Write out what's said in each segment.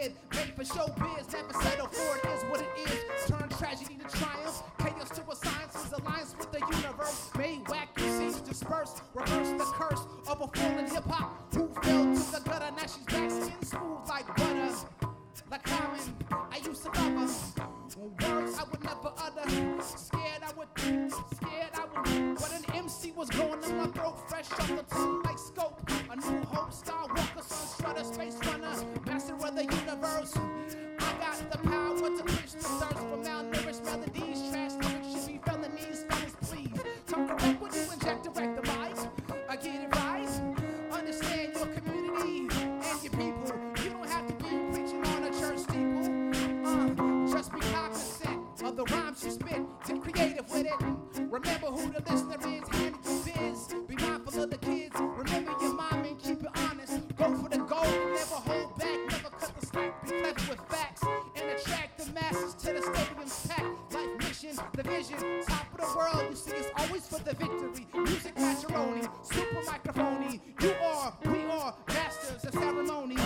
kid, made for showbiz, never settled for it is what it is. Turn tragedy to triumph, chaos to a science, his alliance with the universe. Made wacky scenes disperse, reverse the curse of a fallen hip-hop who fell to the gutter. Now she's back, skin smooth like butter. Like Carmen, I used to love her. Words I would never utter. Scared I would, but an MC was going in my throat, fresh off the tongue like scope. A new hope, Skywalker, son, strutter, space runner, master of the universe. I got the power to quench the thirst for malnourished melodies. Trash lyrics should be felonies, fellas, please. Talk correct when you inject direct the mic. I get it right. Understand your community and your people. You don't have to be preaching on a church steeple. Just be cognizant of the rhymes you spit. Get creative with it. Remember who the listener is. Handle your biz. Be mindful of the kids. Remember your mom and keep it honest. Go for the goal. Never hold back. Never cut the slack. Be clever with facts and attract the masses to the stadium's packed. Life mission, the vision, top of the world. You see, it's always for the victory. Music macaroni, super microphone. You are, we are masters of ceremony.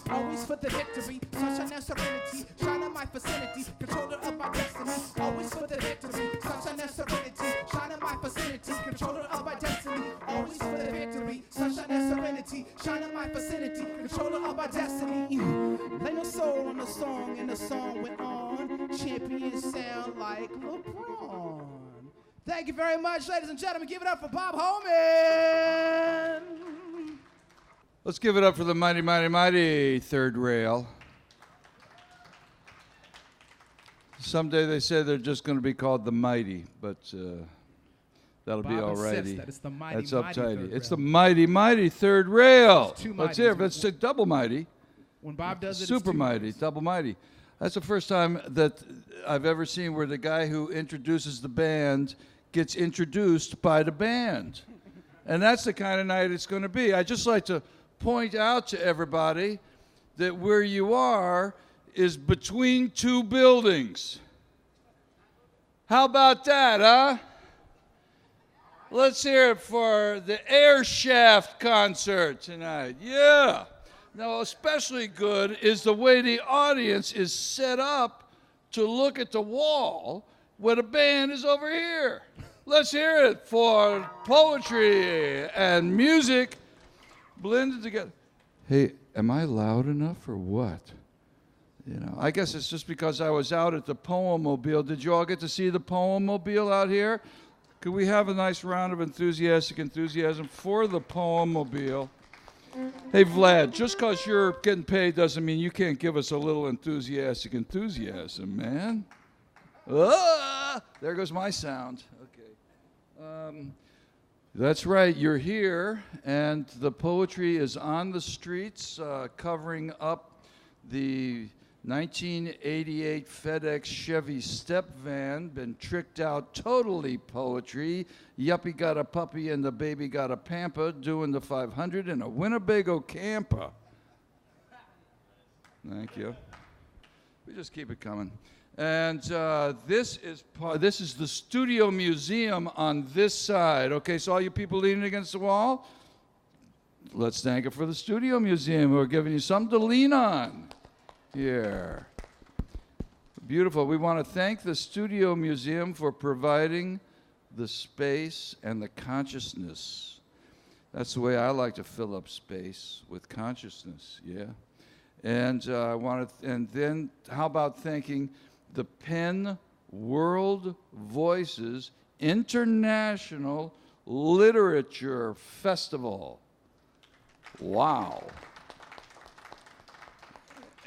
Always for the victory, sunshine and serenity. Shine in my vicinity, controller of my destiny. Always for the victory, sunshine and serenity. Shine in my vicinity, controller of my destiny. Always for the victory, sunshine and serenity. Shine in my vicinity, controller of my destiny. Lay no soul on the song, and the song went on. Champions sound like LeBron. Thank you very much, ladies and gentlemen. Give it up for Bob Holman. Let's give it up for the mighty, mighty, mighty Third Rail. Someday they say they're just going to be called the Mighty, but that'll Bob be all righty. That it's the mighty, That's mighty uptighty. Third it's rail. the mighty, mighty Third Rail. It's two Let's mighties. hear it. It's a double mighty. When Bob does it, Super it's two mighty, mighties. double mighty. That's the first time that I've ever seen where the guy who introduces the band gets introduced by the band. And that's the kind of night it's going to be. I'd just like to point out to everybody that where you are is between two buildings. How about that, huh? Let's hear it for the Air Shaft concert tonight. Yeah. Now, especially good is the way the audience is set up to look at the wall where the band is over here. Let's hear it for poetry and music blended together. Hey, am I loud enough or what? You know, I guess it's just because I was out at the POEMobile. Did you all get to see the POEMobile out here? Could we have a nice round of enthusiastic enthusiasm for the POEMobile? Hey, Vlad, just because you're getting paid doesn't mean you can't give us a little enthusiastic enthusiasm, man. Ah, there goes my sound. Okay. That's right, you're here, and the poetry is on the streets, covering up the 1988 FedEx Chevy step van, been tricked out totally poetry. Yuppie got a puppy and the baby got a pamper, doing the 500 in a Winnebago camper. Thank you. We just keep it coming. And this is the Studio Museum on this side. Okay, so all you people leaning against the wall, let's thank it for the Studio Museum who are giving you something to lean on. Here. Beautiful. We want to thank the Studio Museum for providing the space and the consciousness. That's the way I like to fill up space, with consciousness, yeah. And and then how about thanking the Penn World Voices International Literature Festival. Wow.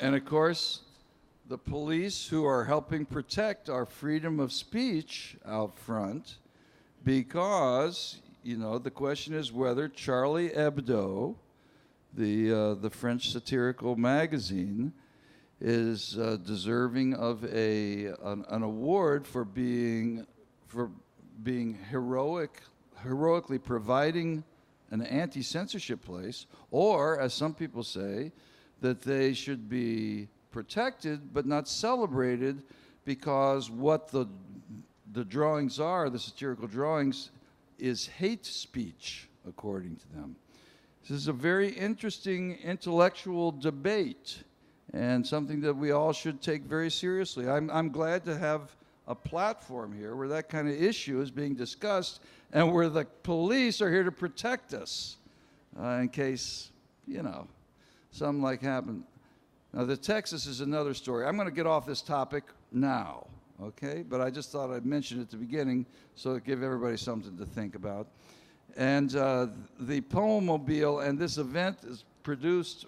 And of course, the police who are helping protect our freedom of speech out front, because, you know, the question is whether Charlie Hebdo, the French satirical magazine, is deserving of an award for being heroically providing an anti-censorship place, or, as some people say, that they should be protected but not celebrated because what the drawings are, the satirical drawings, is hate speech, according to them. This is a very interesting intellectual debate, and something that we all should take very seriously. I'm glad to have a platform here where that kind of issue is being discussed and where the police are here to protect us in case, something like happened. Now, the Texas is another story. I'm going to get off this topic now, okay? But I just thought I'd mention it at the beginning so to give everybody something to think about. And the POEMobile and this event is produced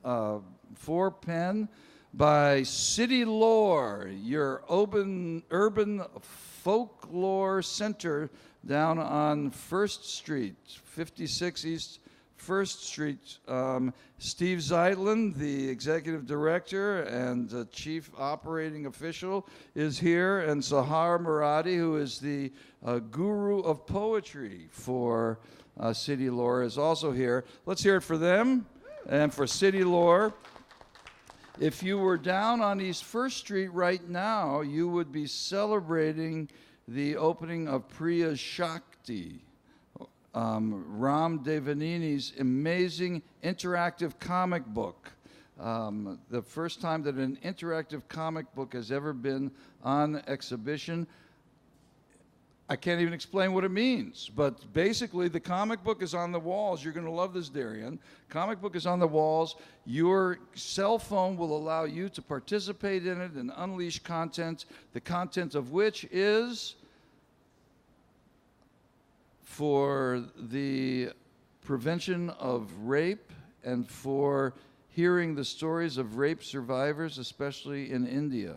for Penn by City Lore, your urban folklore center down on 1st Street, 56 East 1st Street. Steve Zeitlin, the executive director and chief operating official, is here, and Sahar Muradi, who is the guru of poetry for City Lore, is also here. Let's hear it for them and for City Lore. If you were down on East 1st Street right now, you would be celebrating the opening of Priya Shakti, Ram Devanini's amazing interactive comic book. The first time that an interactive comic book has ever been on exhibition. I can't even explain what it means, but basically the comic book is on the walls. You're going to love this, Darian. Comic book is on the walls. Your cell phone will allow you to participate in it and unleash content, the content of which is for the prevention of rape and for hearing the stories of rape survivors, especially in India.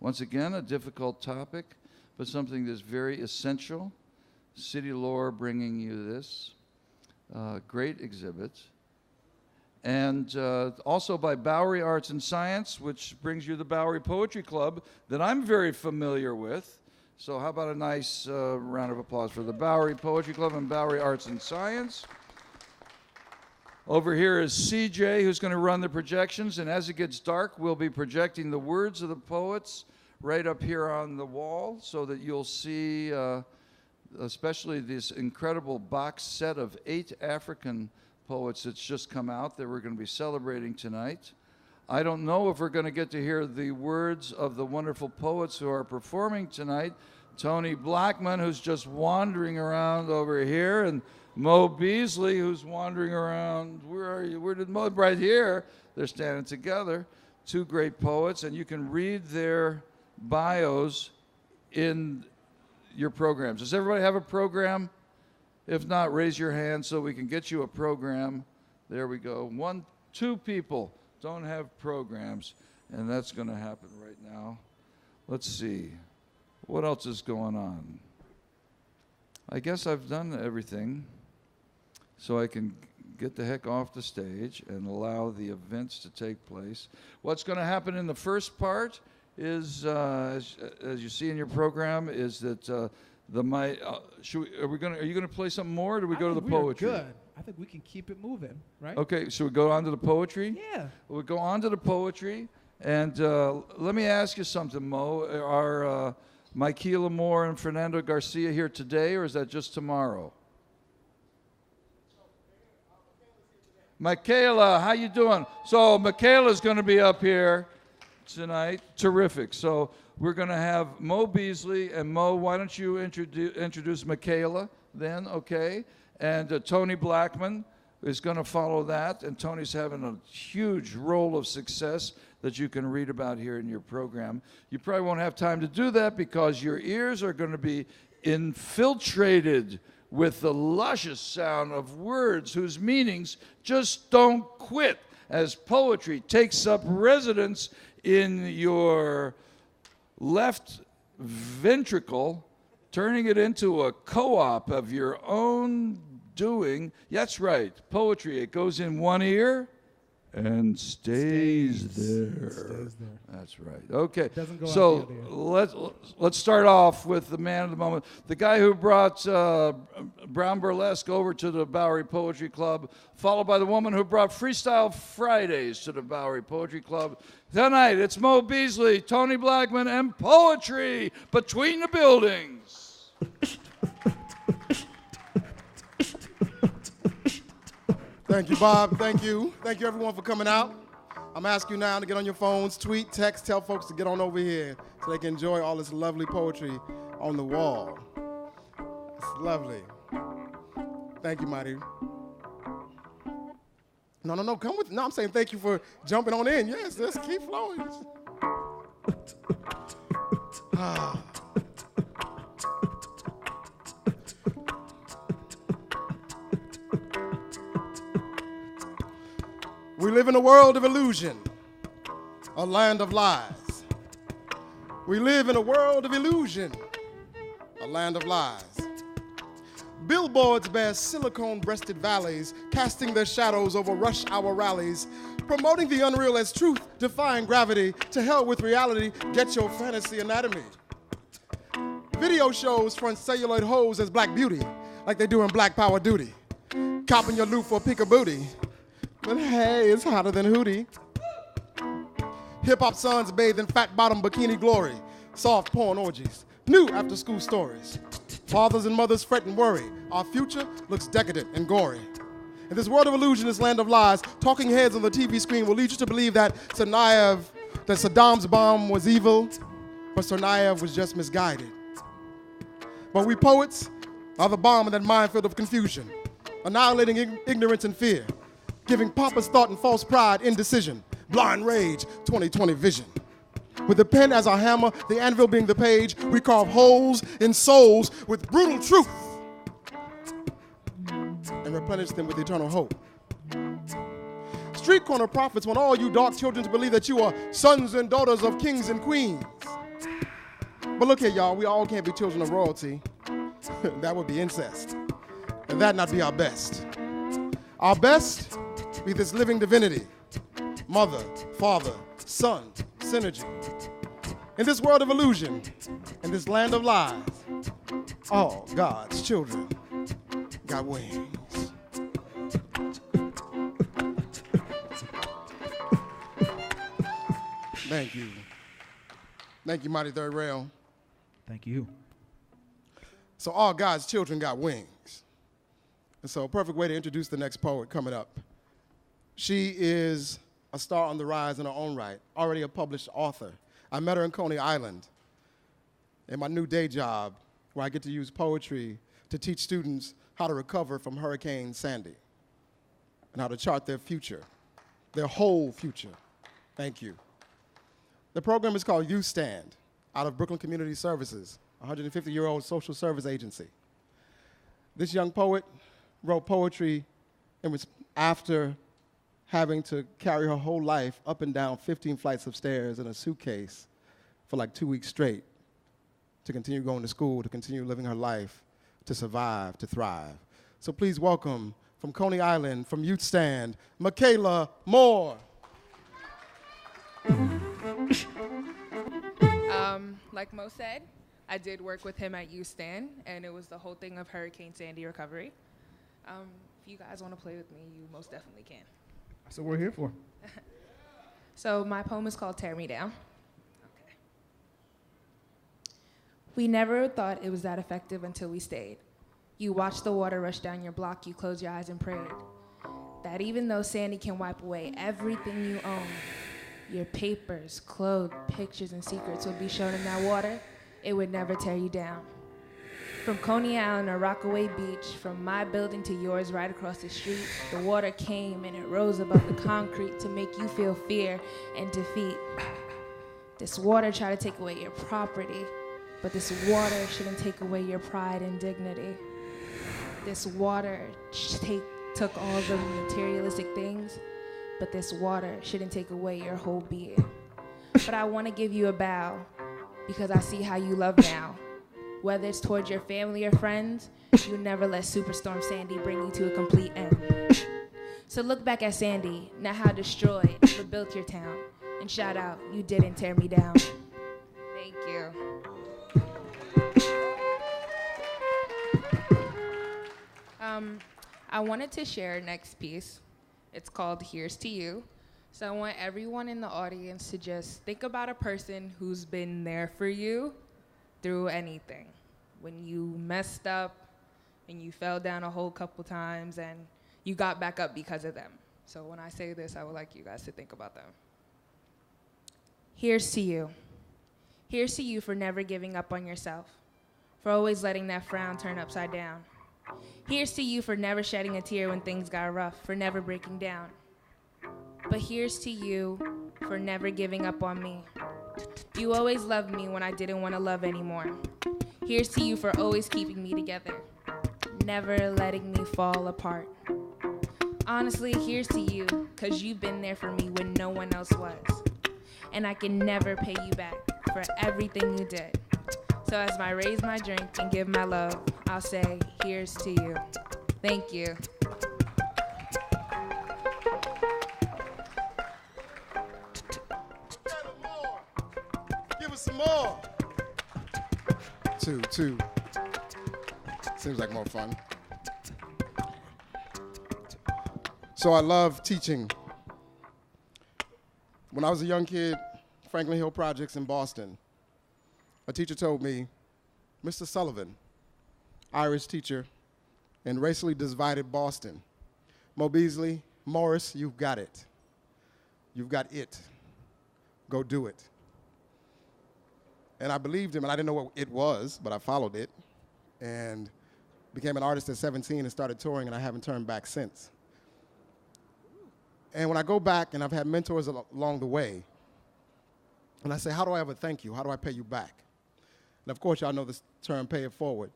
Once again, a difficult topic, but something that's very essential. City Lore bringing you this. Great exhibit. And also by Bowery Arts and Science, which brings you the Bowery Poetry Club that I'm very familiar with. So how about a nice round of applause for the Bowery Poetry Club and Bowery Arts and Science. Over here is CJ, who's going to run the projections, and as it gets dark, we'll be projecting the words of the poets right up here on the wall so that you'll see especially this incredible box set of 8 African poets that's just come out that we're going to be celebrating tonight. I don't know if we're going to get to hear the words of the wonderful poets who are performing tonight. Toni Blackman, who's just wandering around over here, and Mo Beasley, who's wandering around. Where are you? Where did Mo? Right here. They're standing together. 2 great poets, and you can read their bios in your programs. Does everybody have a program? If not, raise your hand so we can get you a program. There we go. 2 people don't have programs, and that's going to happen right now. Let's see. What else is going on? I guess I've done everything, so I can get the heck off the stage and allow the events to take place. What's going to happen in the first part is, as you see in your program, is that are you going to play something more, or do we go to the poetry? Good. I think we can keep it moving, right? Okay, so we go on to the poetry? Yeah. We'll go on to the poetry, and let me ask you something, Mo. Are Mykela Moore and Fernando Garcia here today, or is that just tomorrow? Mykela, how you doing? So Mykela's going to be up here tonight. Terrific. So we're going to have Mo Beasley, and Mo, why don't you introduce Mykela then, okay? And Toni Blackman is going to follow that, and Toni's having a huge role of success that you can read about here in your program. You probably won't have time to do that because your ears are going to be infiltrated with the luscious sound of words whose meanings just don't quit as poetry takes up residence in your left ventricle, turning it into a co-op of your own doing. That's right, poetry. It goes in one ear and stays there. That's right. Okay. So let's start off with the man of the moment, the guy who brought Brown Burlesque over to the Bowery Poetry Club, followed by the woman who brought Freestyle Fridays to the Bowery Poetry Club. Tonight, it's Mo Beasley, Toni Blackman, and poetry between the buildings. Thank you, Bob. Thank you. Thank you, everyone, for coming out. I'm asking you now to get on your phones, tweet, text, tell folks to get on over here so they can enjoy all this lovely poetry on the wall. It's lovely. Thank you, Mighty. No, come with. No, I'm saying thank you for jumping on in. Yes, let's keep flowing. We live in a world of illusion, a land of lies. We live in a world of illusion, a land of lies. Billboards bear silicone-breasted valleys, casting their shadows over rush hour rallies, promoting the unreal as truth, defying gravity. To hell with reality, get your fantasy anatomy. Video shows front celluloid hoes as black beauty, like they do in Black Power Duty. Copping your loot for a pick of booty. But hey, it's hotter than Hootie. Hip-hop sons bathe in fat-bottom bikini glory, soft porn orgies, new after-school stories. Fathers and mothers fret and worry. Our future looks decadent and gory. In this world of illusion, this land of lies, talking heads on the TV screen will lead you to believe that Saddam's bomb was evil, but Tsarnaev was just misguided. But we poets are the bomb in that minefield of confusion, annihilating ignorance and fear, giving pompous thought and false pride indecision, blind rage, 2020 vision. With the pen as our hammer, the anvil being the page, we carve holes in souls with brutal truth and replenish them with eternal hope. Street corner prophets want all you dark children to believe that you are sons and daughters of kings and queens. But look here, y'all, we all can't be children of royalty. That would be incest. And that not be our best. Our best be this living divinity, mother, father, son, synergy. In this world of illusion, in this land of lies, all God's children got wings. Thank you. Thank you, Mighty Third Rail. Thank you. So all God's children got wings. And so a perfect way to introduce the next poet coming up. She is a star on the rise in her own right, already a published author. I met her in Coney Island in my new day job where I get to use poetry to teach students how to recover from Hurricane Sandy and how to chart their future, their whole future. Thank you. The program is called Youth Stand, out of Brooklyn Community Services, a 150-year-old social service agency. This young poet wrote poetry and was after having to carry her whole life up and down 15 flights of stairs in a suitcase for like 2 weeks straight to continue going to school, to continue living her life, to survive, to thrive. So please welcome from Coney Island, from Youth Stand, Mykela Moore. Like Mo said, I did work with him at Youth Stand, and it was the whole thing of Hurricane Sandy recovery. If you guys want to play with me, you most definitely can. That's what we're here for. So my poem is called Tear Me Down. Okay. We never thought it was that effective until we stayed. You watched the water rush down your block, you closed your eyes and prayed that even though Sandy can wipe away everything you own, your papers, clothes, pictures, and secrets would be shown in that water, it would never tear you down. From Coney Island or Rockaway Beach, from my building to yours right across the street, the water came and it rose above the concrete to make you feel fear and defeat. This water tried to take away your property, but this water shouldn't take away your pride and dignity. This water took all the materialistic things, but this water shouldn't take away your whole being. But I want to give you a bow because I see how you love now. Whether it's towards your family or friends, you never let Superstorm Sandy bring you to a complete end. So look back at Sandy, not how destroyed, but built your town. And shout out, you didn't tear me down. Thank you. I wanted to share next piece. It's called Here's to You. So I want everyone in the audience to just think about a person who's been there for you through anything. When you messed up and you fell down a whole couple times and you got back up because of them. So when I say this, I would like you guys to think about them. Here's to you. Here's to you for never giving up on yourself, for always letting that frown turn upside down. Here's to you for never shedding a tear when things got rough, for never breaking down. But here's to you for never giving up on me. You always loved me when I didn't want to love anymore. Here's to you for always keeping me together, never letting me fall apart. Honestly, here's to you, 'cause you've been there for me when no one else was. And I can never pay you back for everything you did. So as I raise my drink and give my love, I'll say, here's to you. Thank you. Give us some more. Two. Seems like more fun. So I love teaching. When I was a young kid, Franklin Hill Projects in Boston, a teacher told me, Mr. Sullivan, Irish teacher in racially divided Boston, Mo Beasley, Morris, you've got it. You've got it. Go do it. And I believed him, and I didn't know what it was, but I followed it, and became an artist at 17 and started touring, and I haven't turned back since. And when I go back, and I've had mentors along the way, and I say, how do I ever thank you? How do I pay you back? And of course, y'all know this term, pay it forward.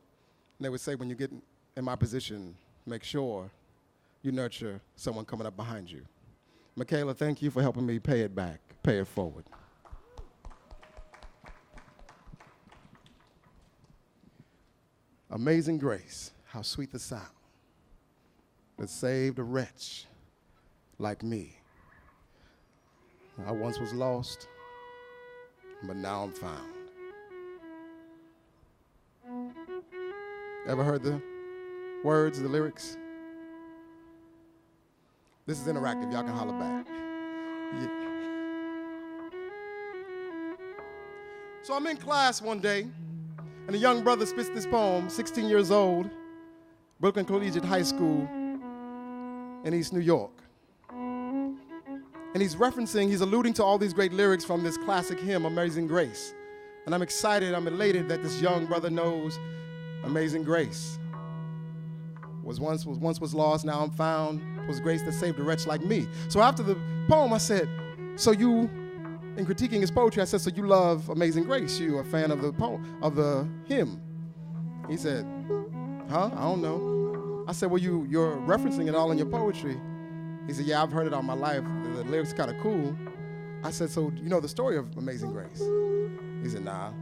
And they would say, when you get in my position, make sure you nurture someone coming up behind you. Mykela, thank you for helping me pay it back, pay it forward. Amazing grace, how sweet the sound that saved a wretch like me. I once was lost, but now I'm found. Ever heard the words, the lyrics? This is interactive, y'all can holler back. Yeah. So I'm in class one day, and a young brother spits this poem, 16 years old, Brooklyn Collegiate High School in East New York. And he's alluding to all these great lyrics from this classic hymn, Amazing Grace. And I'm excited, I'm elated that this young brother knows Amazing Grace. Once was lost, now I'm found. Was grace that saved a wretch like me. So after the poem, I said, so you, in critiquing his poetry, I said, so you love Amazing Grace? You a fan of the poem, of the hymn? He said, huh? I don't know. I said, well, you're referencing it all in your poetry. He said, yeah, I've heard it all my life. The lyrics kind of cool. I said, so you know the story of Amazing Grace? He said, nah.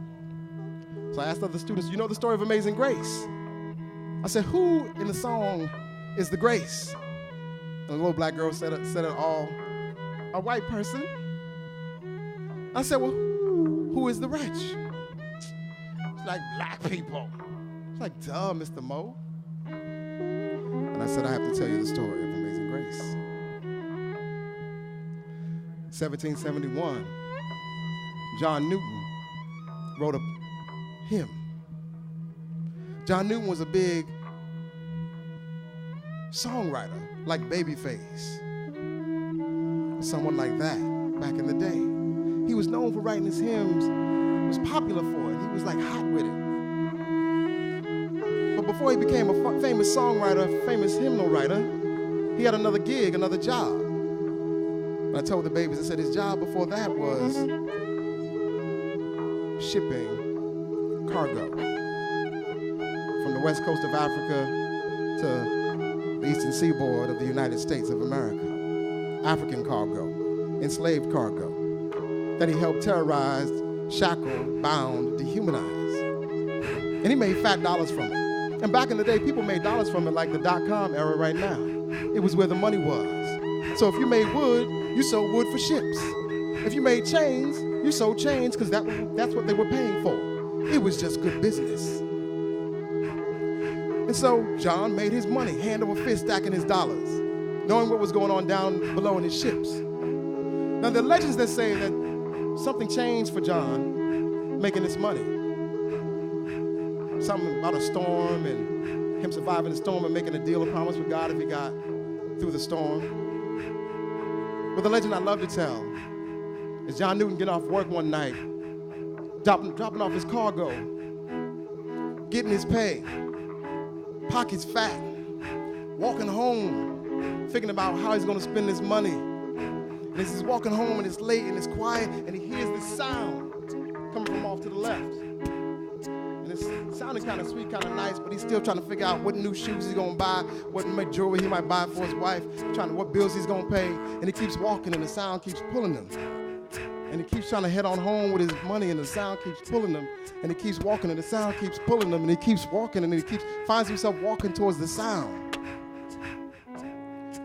So I asked other students, you know the story of Amazing Grace? I said, who in the song is the grace? And the little black girl said it all, a white person. I said, well, who is the wretch? It's like black people. It's like, duh, Mr. Mo. And I said, I have to tell you the story of Amazing Grace. 1771, John Newton wrote a hymn. John Newton was a big songwriter, like Babyface, someone like that back in the day. He was known for writing his hymns, was popular for it. He was like hot with it. But before he became a famous songwriter, famous hymnal writer, he had another gig, another job. And I told the babies, I said his job before that was shipping cargo from the west coast of Africa to the eastern seaboard of the United States of America. African cargo, enslaved cargo, that he helped terrorize, shackle, bound, dehumanize. And he made fat dollars from it. And back in the day, people made dollars from it like the dot-com era right now. It was where the money was. So if you made wood, you sold wood for ships. If you made chains, you sold chains because that's what they were paying for. It was just good business. And so John made his money, hand over fist stacking his dollars, knowing what was going on down below in his ships. Now there are legends that say that something changed for John making this money. Something about a storm and him surviving the storm and making a deal, a promise with God if he got through the storm. But the legend I love to tell As John Newton getting off work one night, dropping off his cargo, getting his pay, pockets fat, walking home, thinking about how he's gonna spend this money. And as he's walking home and it's late and it's quiet and he hears this sound coming from off to the left. And it's sounding kind of sweet, kind of nice, but he's still trying to figure out what new shoes he's gonna buy, what jewelry he might buy for his wife, what bills he's gonna pay. And he keeps walking and the sound keeps pulling him. And he keeps trying to head on home with his money and the sound keeps pulling him. And he keeps walking and the sound keeps pulling him. And he keeps walking and he finds himself walking towards the sound.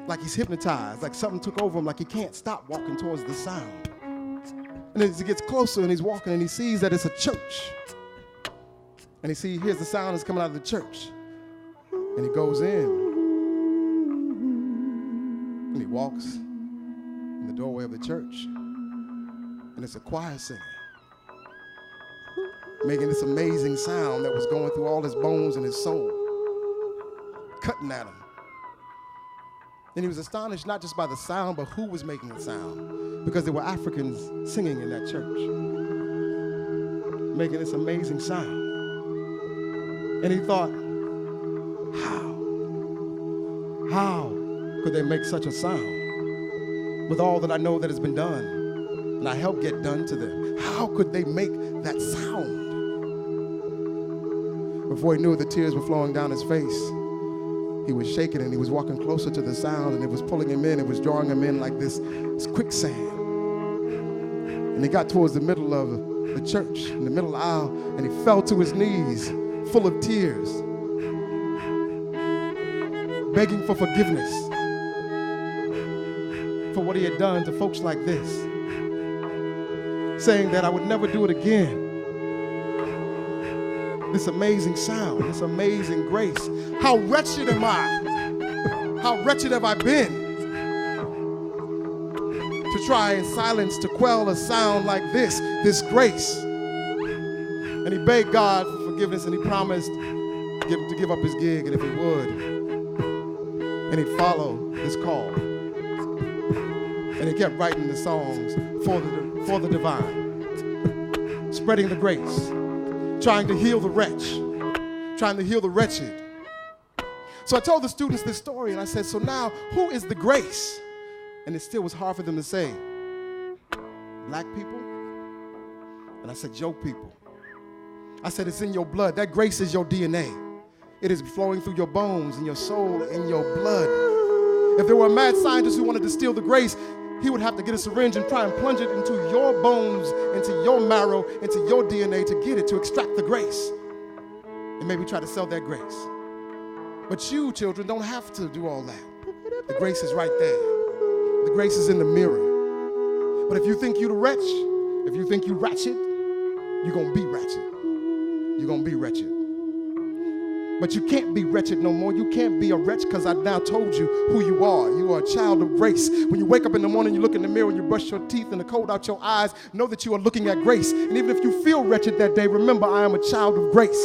Like he's hypnotized, like something took over him, like he can't stop walking towards the sound. And as he gets closer and he's walking and he sees that it's a church. And he hears the sound that's coming out of the church. And he goes in. And he walks in the doorway of the church. And it's a choir singing, making this amazing sound that was going through all his bones and his soul, cutting at him. And he was astonished not just by the sound, but who was making the sound, because there were Africans singing in that church, making this amazing sound. And he thought, how could they make such a sound with all that I know that has been done? And I helped get done to them. How could they make that sound? Before he knew it, the tears were flowing down his face. He was shaking and he was walking closer to the sound and it was pulling him in. It was drawing him in like this quicksand. And he got towards the middle of the church, in the middle aisle, and he fell to his knees, full of tears, begging for forgiveness for what he had done to folks like this, saying that I would never do it again. This amazing sound, this amazing grace. How wretched am I? How wretched have I been to try in silence to quell a sound like this grace? And he begged God for forgiveness and he promised to give up his gig, and if he would, and he'd follow this call. And he kept writing the songs for the divine, spreading the grace, trying to heal the wretch, trying to heal the wretched. So I told the students this story and I said, so now who is the grace? And it still was hard for them to say. Black people? And I said, your people. I said, it's in your blood. That grace is your DNA. It is flowing through your bones and your soul and your blood. If there were a mad scientist who wanted to steal the grace, he would have to get a syringe and try and plunge it into your bones, into your marrow, into your DNA to get it, to extract the grace. And maybe try to sell that grace. But you, children, don't have to do all that. The grace is right there. The grace is in the mirror. But if you think you're the wretch, if you think you're ratchet, you're going to be ratchet. You're going to be wretched. But you can't be wretched no more. You can't be a wretch because I've now told you who you are. You are a child of grace. When you wake up in the morning, you look in the mirror, you brush your teeth and the cold out your eyes, know that you are looking at grace. And even if you feel wretched that day, remember I am a child of grace.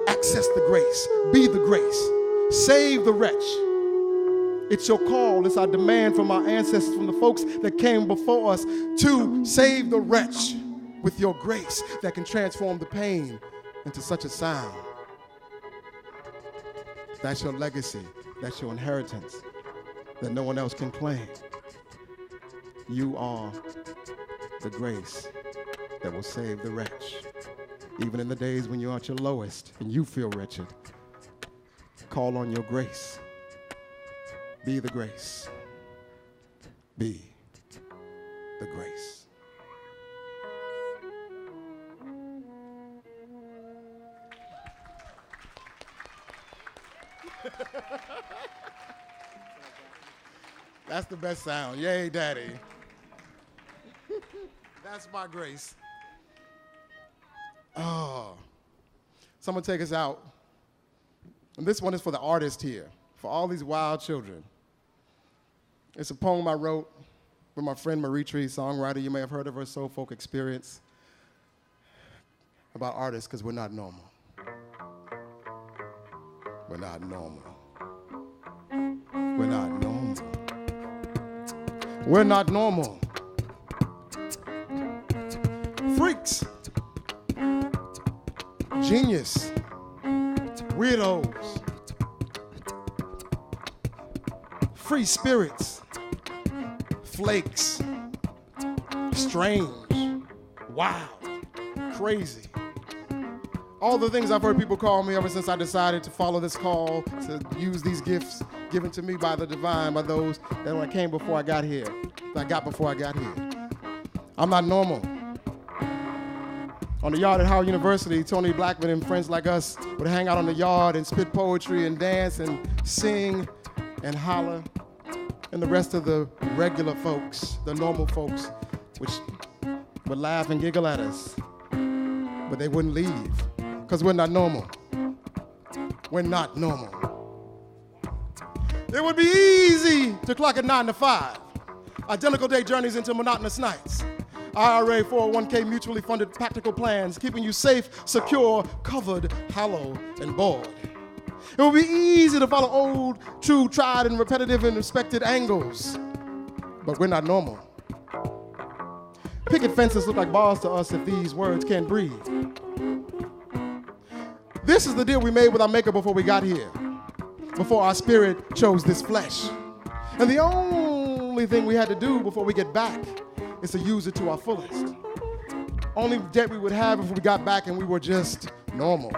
Access the grace. Be the grace. Save the wretch. It's your call. It's our demand from our ancestors, from the folks that came before us, to save the wretch with your grace that can transform the pain into such a sound. That's your legacy. That's your inheritance that no one else can claim. You are the grace that will save the wretch. Even in the days when you're at your lowest and you feel wretched, call on your grace. Be the grace. Be the grace. That's the best sound. Yay, Daddy. That's my grace. Oh. Someone take us out. And this one is for the artist here, for all these wild children. It's a poem I wrote with my friend Maritri, songwriter. You may have heard of her, Soul Folk Experience, about artists, because we're not normal. We're not normal. We're not normal. We're not normal. freaks, genius, weirdos, free spirits, flakes, strange, wild, crazy. All the things I've heard people call me ever since I decided to follow this call, to use these gifts given to me by the divine, by those that when I came before I got here, that I got before I got here. I'm not normal. On the yard at Howard University, Toni Blackman and friends like us would hang out on the yard and spit poetry and dance and sing and holler. And the rest of the regular folks, the normal folks, which would laugh and giggle at us, but they wouldn't leave, because we're not normal. We're not normal. It would be easy to clock at 9 to 5. Identical day journeys into monotonous nights. IRA, 401k, mutually funded practical plans, keeping you safe, secure, covered, hollow, and bored. It would be easy to follow old, true, tried, and repetitive and respected angles. But we're not normal. Picket fences look like bars to us if these words can't breathe. This is the deal we made with our maker before we got here, before our spirit chose this flesh. And the only thing we had to do before we get back is to use it to our fullest. Only debt we would have if we got back and we were just normal.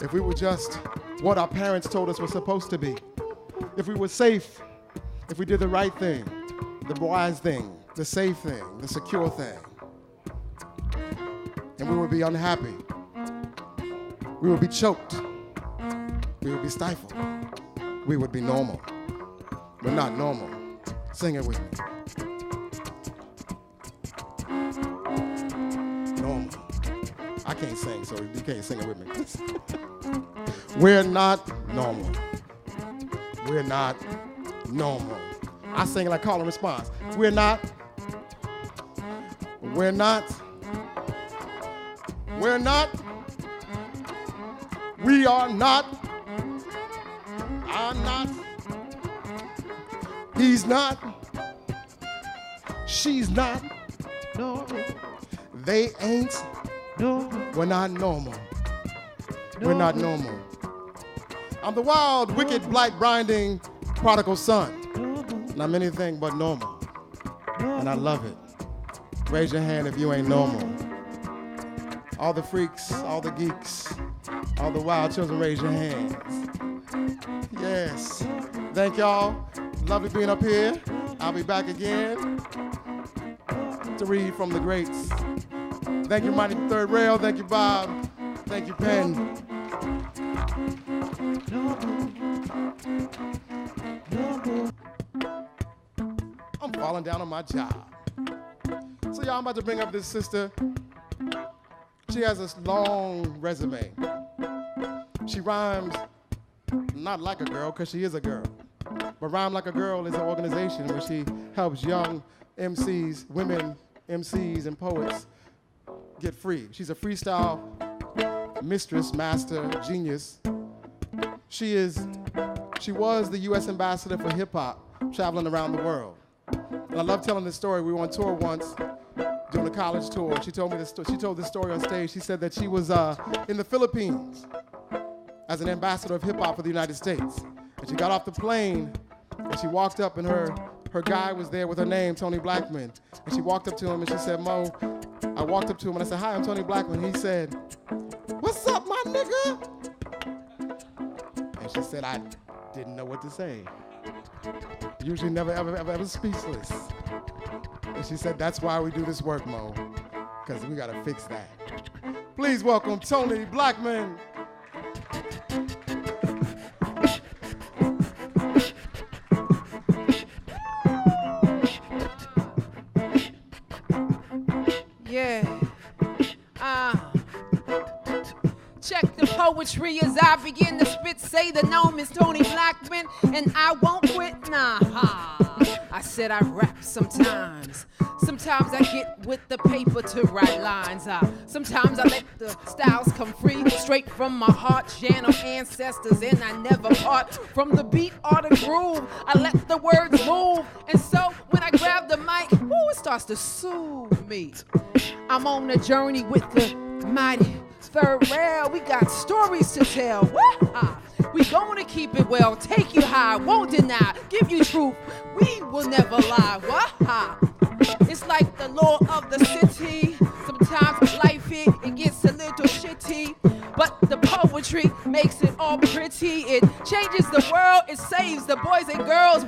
If we were just what our parents told us we're supposed to be. If we were safe, if we did the right thing, the wise thing, the safe thing, the secure thing. And we would be unhappy. We would be choked. We would be stifled. We would be normal. We're not normal. Sing it with me. Normal. I can't sing, so you can't sing it with me. We're not normal. We're not normal. I sing it like call and response. We're not. We're not. We're not. We are not. I'm not. He's not. She's not. No. They ain't. No. We're not normal. We're not normal. I'm the wild, wicked, blight, blinding, prodigal son. And I'm anything but normal. And I love it. Raise your hand if you ain't normal. All the freaks, all the geeks, all the wild children, raise your hands. Yes. Thank y'all. Lovely being up here. I'll be back again to read from the greats. Thank you, Mighty Third Rail. Thank you, Bob. Thank you, Penn. I'm falling down on my job. So y'all, I'm about to bring up this sister. She has a long resume. She rhymes not like a girl, because she is a girl. But Rhyme Like a Girl is an organization where she helps young MCs, women MCs, and poets get free. She's a freestyle mistress, master, genius. She was the U.S. ambassador for hip hop, traveling around the world. And I love telling this story. We were on tour once, doing a college tour. She told this story on stage. She said that she was in the Philippines as an ambassador of hip hop for the United States. And she got off the plane, and she walked up, and her guy was there with her name, Toni Blackman. And she walked up to him, and she said, Mo, I walked up to him, and I said, hi, I'm Toni Blackman. He said, what's up, my nigga? And she said, I didn't know what to say. Usually never, ever speechless. And she said, that's why we do this work, Mo, because we got to fix that. Please welcome Toni Blackman. Check the poetry as I begin to spit. Say the name is Toni Blackman, and I won't quit. Nah, I said I rap sometimes. Sometimes I get with the paper to write lines. Sometimes I let the styles come free, straight from my heart. Channel ancestors, and I never part from the beat or the groove. I let the words move, and so when I grab the mic, it starts to soothe me. I'm on a journey with the mighty third rail. We got stories to tell. We gonna keep it well, take you high, won't deny, give you truth. We will never lie. It's like the law of the city. Sometimes life it gets a little shitty, but the poetry makes it all pretty. It changes the world, it saves the boys and girls.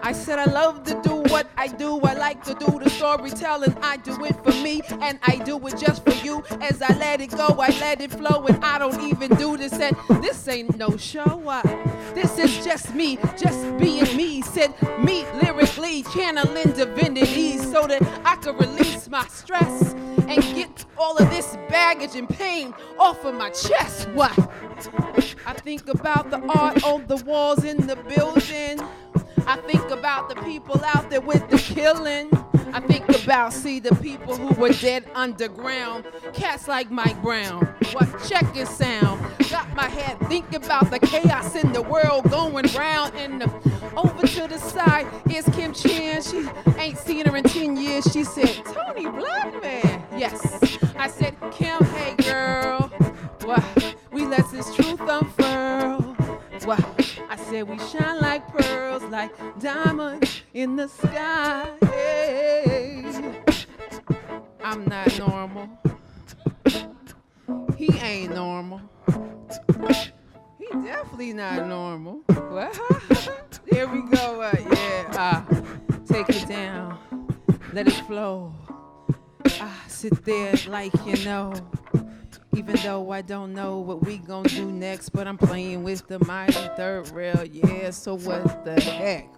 I said I love to do what I do. I like to do the storytelling. I do it for me, and I do it just for you. As I let it go, I let it flow, and I don't even do this. And this ain't no show. This is just me, just being me. Said me lyrically, channeling divinity, so that I can release my stress and get all of this baggage and pain off of my chest. I think about the art on the walls in the building. I think about the people out there with the killing. I think about, the people who were dead underground. Cats like Mike Brown. Check his sound. Got my head thinking about the chaos in the world going round. And over to the side is Kim Chan. She ain't seen her in 10 years. She said, Toni Blackman. Yes. I said, Kim, hey girl. We let this truth unfurl. I said we shine like pearls, like diamonds in the sky. Hey. I'm not normal. He ain't normal. He definitely not normal. Here we go. Take it down. Let it flow. Sit there like you know. Even though I don't know what we gon' do next, but I'm playing with the mighty third rail, yeah, so what the heck,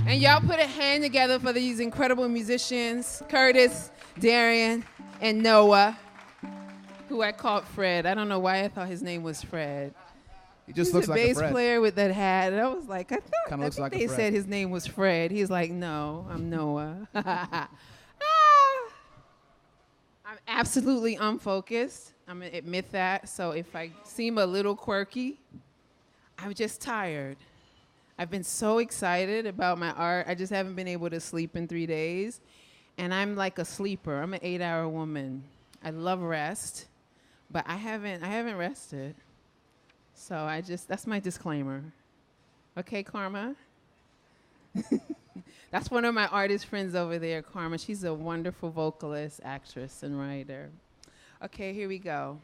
And y'all put a hand together for these incredible musicians, Curtis, Darian, and Noah, who I called Fred. I don't know why I thought his name was Fred. He just looks like a bass Fred. player with that hat. And I was like, I think like they a Fred. said his name was Fred. He's like, no, I'm Noah. I'm absolutely unfocused. I'm going to admit that. So if I seem a little quirky, I'm just tired. I've been so excited about my art. I just haven't been able to sleep in 3 days. And I'm like a sleeper. I'm an 8-hour woman. I love rest, but I haven't rested. So that's my disclaimer. Okay, Karma? That's one of my artist friends over there, Karma. She's a wonderful vocalist, actress, and writer. Okay, here we go.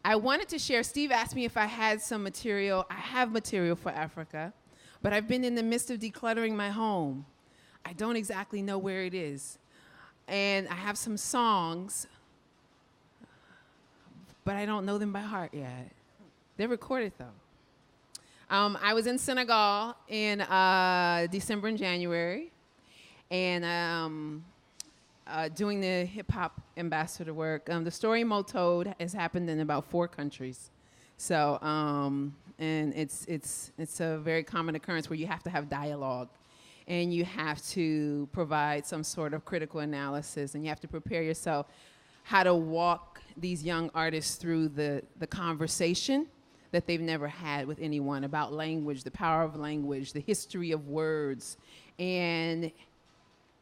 I wanted to share, Steve asked me if I had some material. I have material for Africa, but I've been in the midst of decluttering my home. I don't exactly know where it is. And I have some songs, but I don't know them by heart yet. They're recorded, though. I was in Senegal in December and January, and doing the hip-hop ambassador work. The story Mo told has happened in about 4 countries. So, and it's a very common occurrence where you have to have dialogue, and you have to provide some sort of critical analysis, and you have to prepare yourself how to walk these young artists through the conversation that they've never had with anyone about language, the power of language, the history of words. And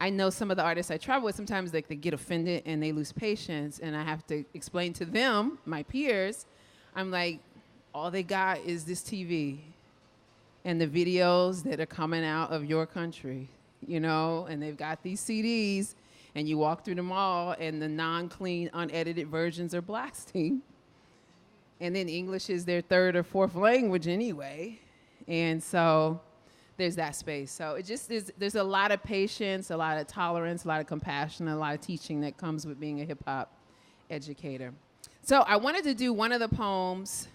I know some of the artists I travel with, sometimes they get offended and they lose patience, and I have to explain to them, my peers, I'm like, all they got is this TV and the videos that are coming out of your country, you know, and they've got these CDs, and you walk through the mall, and the non-clean, unedited versions are blasting. And then English is their 3rd or 4th language anyway. And so there's that space. So it just is, there's a lot of patience, a lot of tolerance, a lot of compassion, a lot of teaching that comes with being a hip-hop educator. So I wanted to do one of the poems.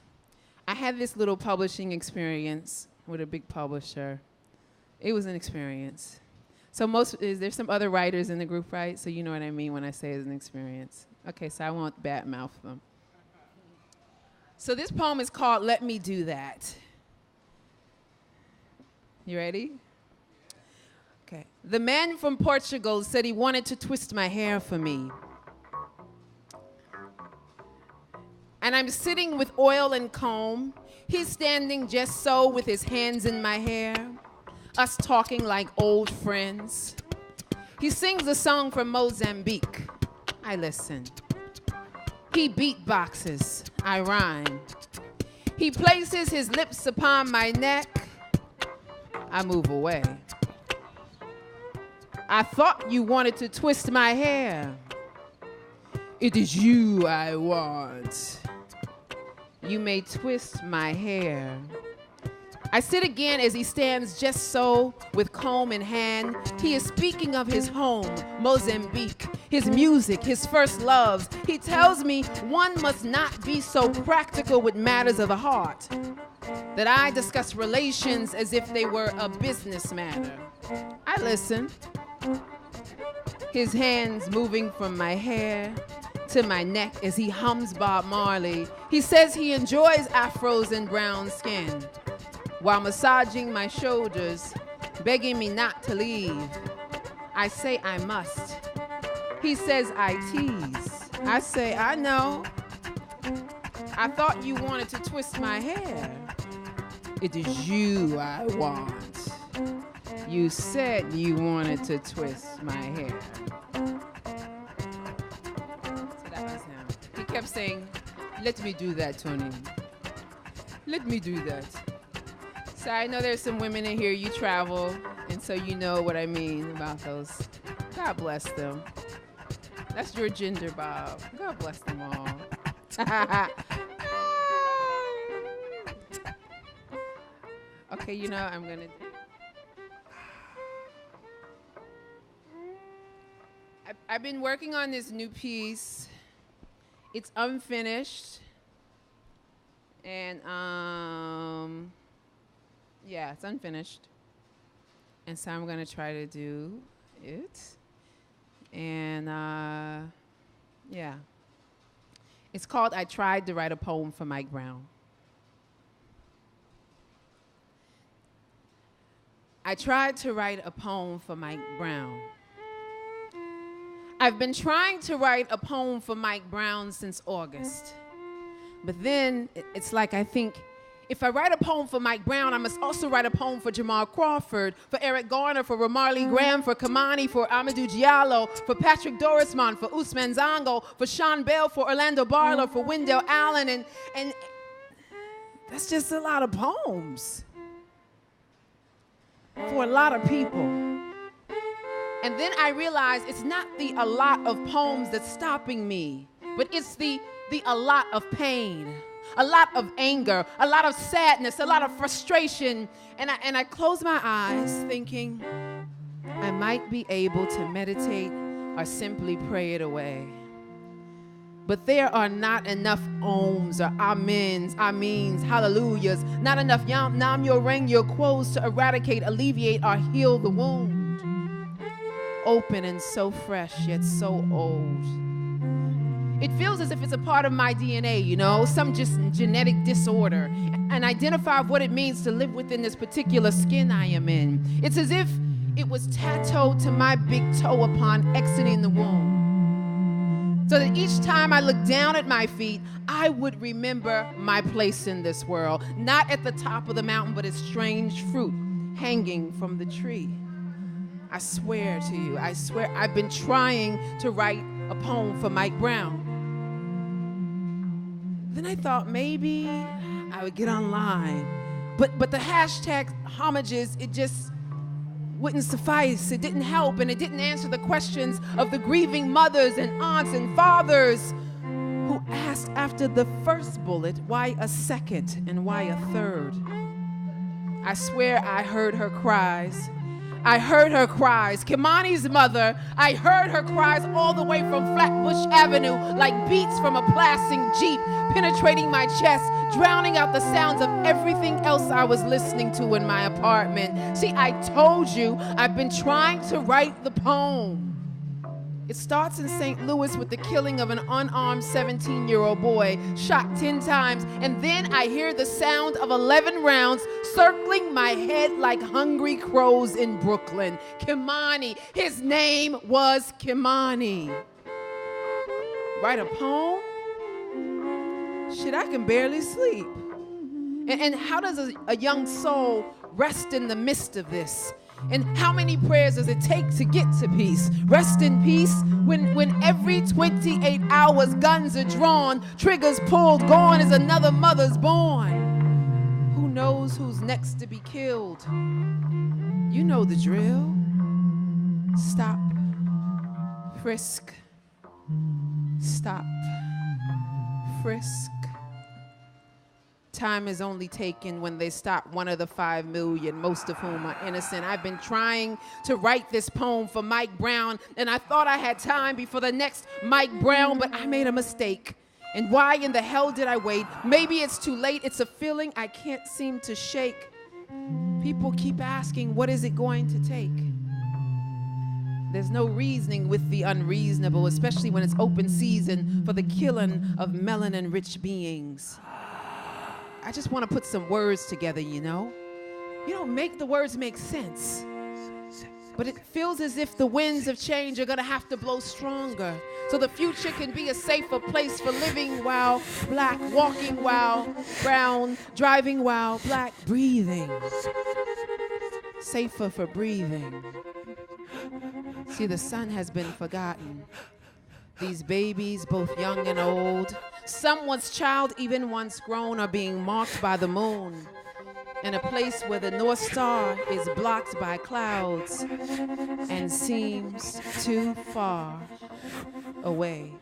I had this little publishing experience with a big publisher. It was an experience. So there's some other writers in the group, right? So you know what I mean when I say it's an experience. Okay, so I won't badmouth them. So this poem is called Let Me Do That. You ready? Okay. The man from Portugal said he wanted to twist my hair for me. And I'm sitting with oil and comb. He's standing just so with his hands in my hair. Us talking like old friends. He sings a song from Mozambique. I listen. He beatboxes. I rhyme. He places his lips upon my neck. I move away. I thought you wanted to twist my hair. It is you I want. You may twist my hair. I sit again as he stands just so with comb in hand. He is speaking of his home, Mozambique, his music, his first loves. He tells me one must not be so practical with matters of the heart, that I discuss relations as if they were a business matter. I listen. His hands moving from my hair to my neck as he hums Bob Marley. He says he enjoys afros and brown skin, while massaging my shoulders, begging me not to leave. I say I must. He says I tease. I say, I know. I thought you wanted to twist my hair. It is you I want. You said you wanted to twist my hair. So that was him. He kept saying, let me do that, Toni. Let me do that. So I know there's some women in here, you travel, and so you know what I mean about those. God bless them. That's your gender, Bob. God bless them all. Okay, you know, I'm going to... I've been working on this new piece. It's unfinished. And, yeah, it's unfinished. And so I'm going to try to do it. And, yeah. It's called I Tried to Write a Poem for Mike Brown. I tried to write a poem for Mike Brown. I've been trying to write a poem for Mike Brown since August. But then it's like I think, if I write a poem for Mike Brown, I must also write a poem for Jamal Crawford, for Eric Garner, for Ramarley Graham, for Kamani, for Amadou Diallo, for Patrick Dorismond, for Usman Zango, for Sean Bell, for Orlando Barlow, for Wendell Allen, and that's just a lot of poems for a lot of people. And then I realized it's not the a lot of poems that's stopping me, but it's the a lot of pain, a lot of anger, a lot of sadness, a lot of frustration. And I close my eyes thinking I might be able to meditate or simply pray it away. But there are not enough ohms or amens, ameens, hallelujahs, not enough nam yo reng yo quos to eradicate, alleviate, or heal the wound. Open and so fresh, yet so old. It feels as if it's a part of my DNA, you know, some just genetic disorder, and identify what it means to live within this particular skin I am in. It's as if it was tattooed to my big toe upon exiting the womb. So that each time I look down at my feet, I would remember my place in this world, not at the top of the mountain, but as strange fruit hanging from the tree. I swear to you, I swear I've been trying to write a poem for Mike Brown. Then I thought maybe I would get online. But the hashtag homages, it just wouldn't suffice. It didn't help, and it didn't answer the questions of the grieving mothers and aunts and fathers who asked after the first bullet, why a second and why a third? I swear I heard her cries. I heard her cries. Kimani's mother, I heard her cries all the way from Flatbush Avenue like beats from a blasting Jeep, penetrating my chest, drowning out the sounds of everything else I was listening to in my apartment. See, I told you I've been trying to write the poem. It starts in St. Louis with the killing of an unarmed 17-year-old boy, shot 10 times, and then I hear the sound of 11 rounds circling my head like hungry crows in Brooklyn. Kimani, his name was Kimani. Write a poem? Shit, I can barely sleep. And how does a young soul rest in the midst of this? And how many prayers does it take to get to peace? Rest in peace when every 28 hours guns are drawn, triggers pulled, gone is another mother's born. Who knows who's next to be killed? You know the drill. Stop, frisk, stop, frisk. Time is only taken when they stop one of the 5 million, most of whom are innocent. I've been trying to write this poem for Mike Brown, and I thought I had time before the next Mike Brown, but I made a mistake. And why in the hell did I wait? Maybe it's too late. It's a feeling I can't seem to shake. People keep asking, what is it going to take? There's no reasoning with the unreasonable, especially when it's open season for the killing of melanin-rich beings. I just want to put some words together, you know? You don't make the words make sense. But it feels as if the winds of change are going to have to blow stronger so the future can be a safer place for living while black, walking while brown, driving while black, breathing. Safer for breathing. See, the sun has been forgotten. These babies, both young and old, someone's child, even once grown, are being marked by the moon in a place where the North Star is blocked by clouds and seems too far away.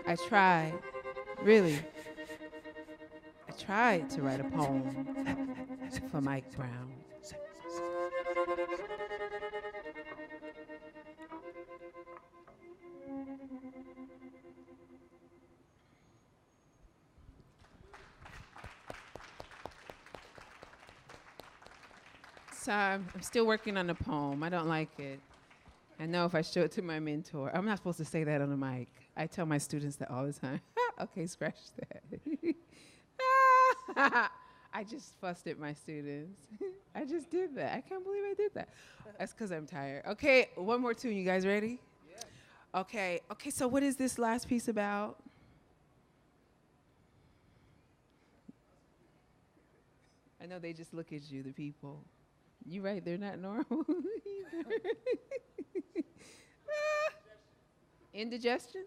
I tried, really, I tried to write a poem for Mike Brown. So I'm still working on the poem. I don't like it. I know if I show it to my mentor, I'm not supposed to say that on the mic. I tell my students that all the time. Okay, scratch that. I just fussed at my students. I just did that. I can't believe I did that. That's because I'm tired. Okay, one more tune. You guys ready? Yeah. Okay, so what is this last piece about? I know they just look at you, the people. You're right, they're not normal either. Indigestion?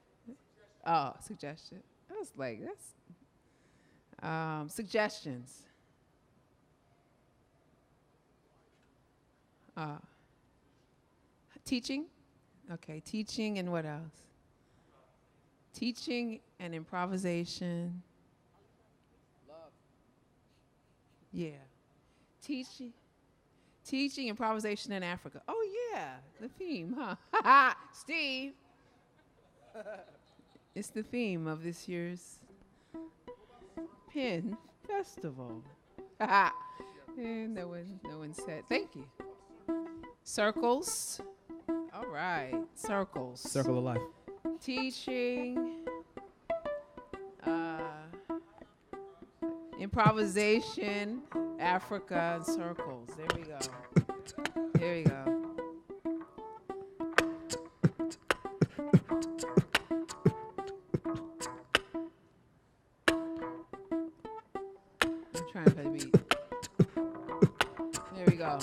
Oh, suggestion. I was like, that's suggestions. Teaching? Okay, teaching and what else? Teaching and improvisation. Love. Yeah. Teaching, improvisation in Africa. Oh, yeah, the theme, huh? Steve. It's the theme of this year's Penn Festival. And no one said, thank you. Circles. All right, circles. Circle of life. Teaching. Improvisation, Africa, and circles. There we go. Here we go. I'm trying to play the beat. There we go.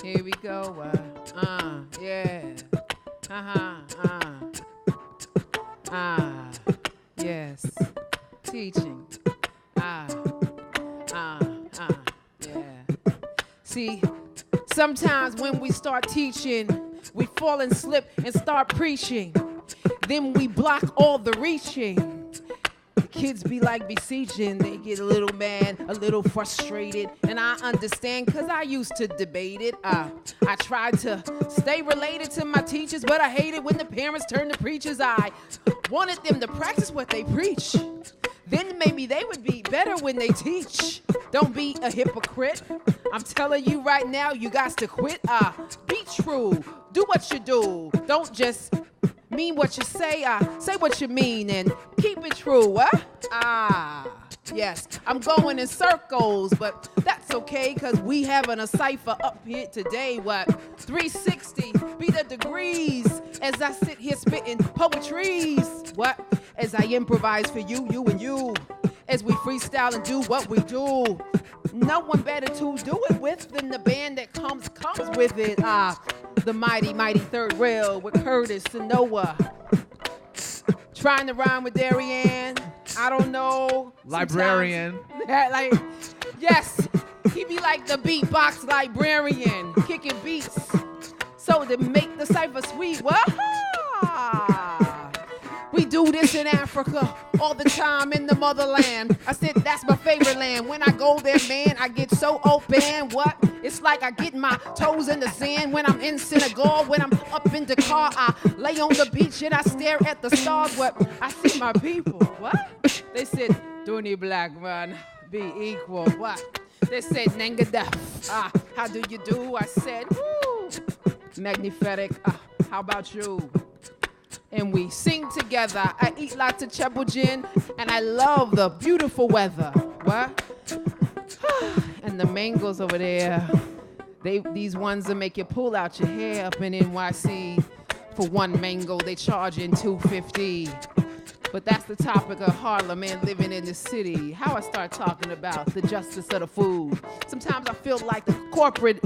Here we go. Yeah. Yes. Teaching. Yeah. See, sometimes when we start teaching, we fall and slip and start preaching. Then we block all the reaching. kids be like beseeching. They get a little mad, a little frustrated. And I understand, cause I used to debate it. I tried to stay related to my teachers, but I hated when the parents turned to preachers. I wanted them to practice what they preach. Then maybe they would be better when they teach. Don't be a hypocrite. I'm telling you right now, you got to quit. Be true. Do what you do. Don't just mean what you say. Say what you mean and keep it true. Yes, I'm going in circles, but that's okay, cause we having a cipher up here today. 360 be the degrees as I sit here spitting poetries. As I improvise for you, you and you, as we freestyle and do what we do. No one better to do it with than the band that comes with it. The mighty third rail with Curtis and Noah. Trying to rhyme with Darian. I don't know. Librarian. Yes, he be like the beatbox librarian, kicking beats. So to make the cipher sweet, we do this in Africa all the time in the motherland. I said that's my favorite land. When I go there, man, I get so open. It's like I get my toes in the sand when I'm in Senegal. When I'm up in Dakar, I lay on the beach and I stare at the stars. I see my people. They said, Toni Blackman, be equal. They said, Nangada. How do you do? I said, woo. Magnifique. How about you? And we sing together. I eat lots of treble gin, and I love the beautiful weather. And the mangoes over there, these ones that make you pull out your hair up in NYC. For one mango, they charge in $2.50. But that's the topic of Harlem, man, living in the city. How I start talking about the justice of the food. Sometimes I feel like the corporate,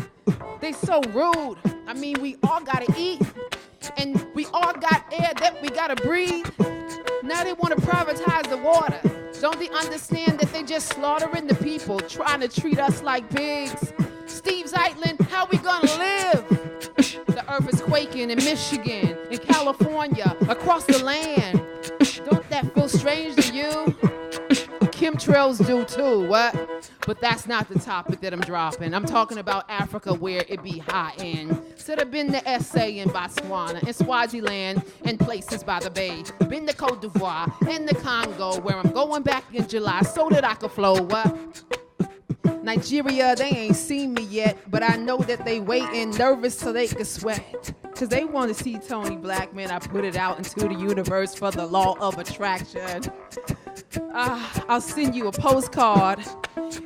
they so rude. I mean, we all gotta eat. And we all got air that we gotta breathe. Now they want to privatize the water. Don't they understand that they just slaughtering the people, trying to treat us like pigs? Steve Zeitlin, how we gonna live? The earth is quaking in Michigan, in California, across the land. Don't that feel strange to you? Chemtrails do too, But that's not the topic that I'm dropping. I'm talking about Africa where it be high end. Should have been the SA in Botswana, in Swaziland, and places by the bay. Been to Cote d'Ivoire, and the Congo, where I'm going back in July so that I could flow, Nigeria, they ain't seen me yet, but I know that they waiting, nervous so they can sweat. Cause they want to see Toni Blackman. I put it out into the universe for the law of attraction. I'll send you a postcard.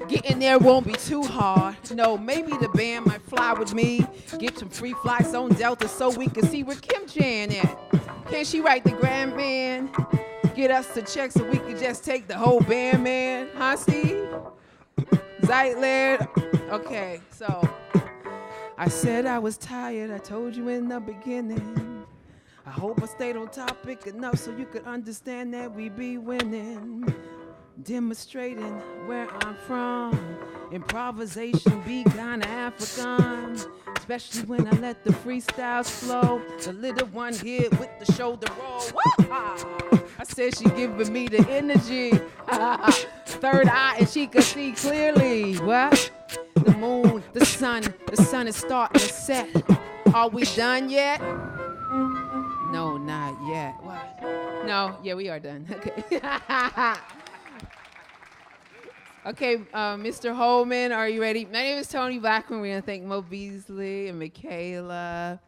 Getting there won't be too hard. No, maybe the band might fly with me. Get some free flights on Delta so we can see where Kim Chan at. Can she write the grand band? Get us a check so we can just take the whole band, man. Huh, Steve? Zeitler. Okay, so I said I was tired. I told you in the beginning. I hope I stayed on topic enough so you could understand that we be winning. Demonstrating where I'm from. Improvisation be kinda African. Especially when I let the freestyles flow. The little one here with the shoulder roll. I said she giving me the energy. Third eye and she could see clearly. The moon, the sun is starting to set. Are we done yet? No, not yet. No, yeah, we are done. Okay. Okay, Mr. Holman, are you ready? My name is Toni Blackman. We're going to thank Mo Beasley and Mykela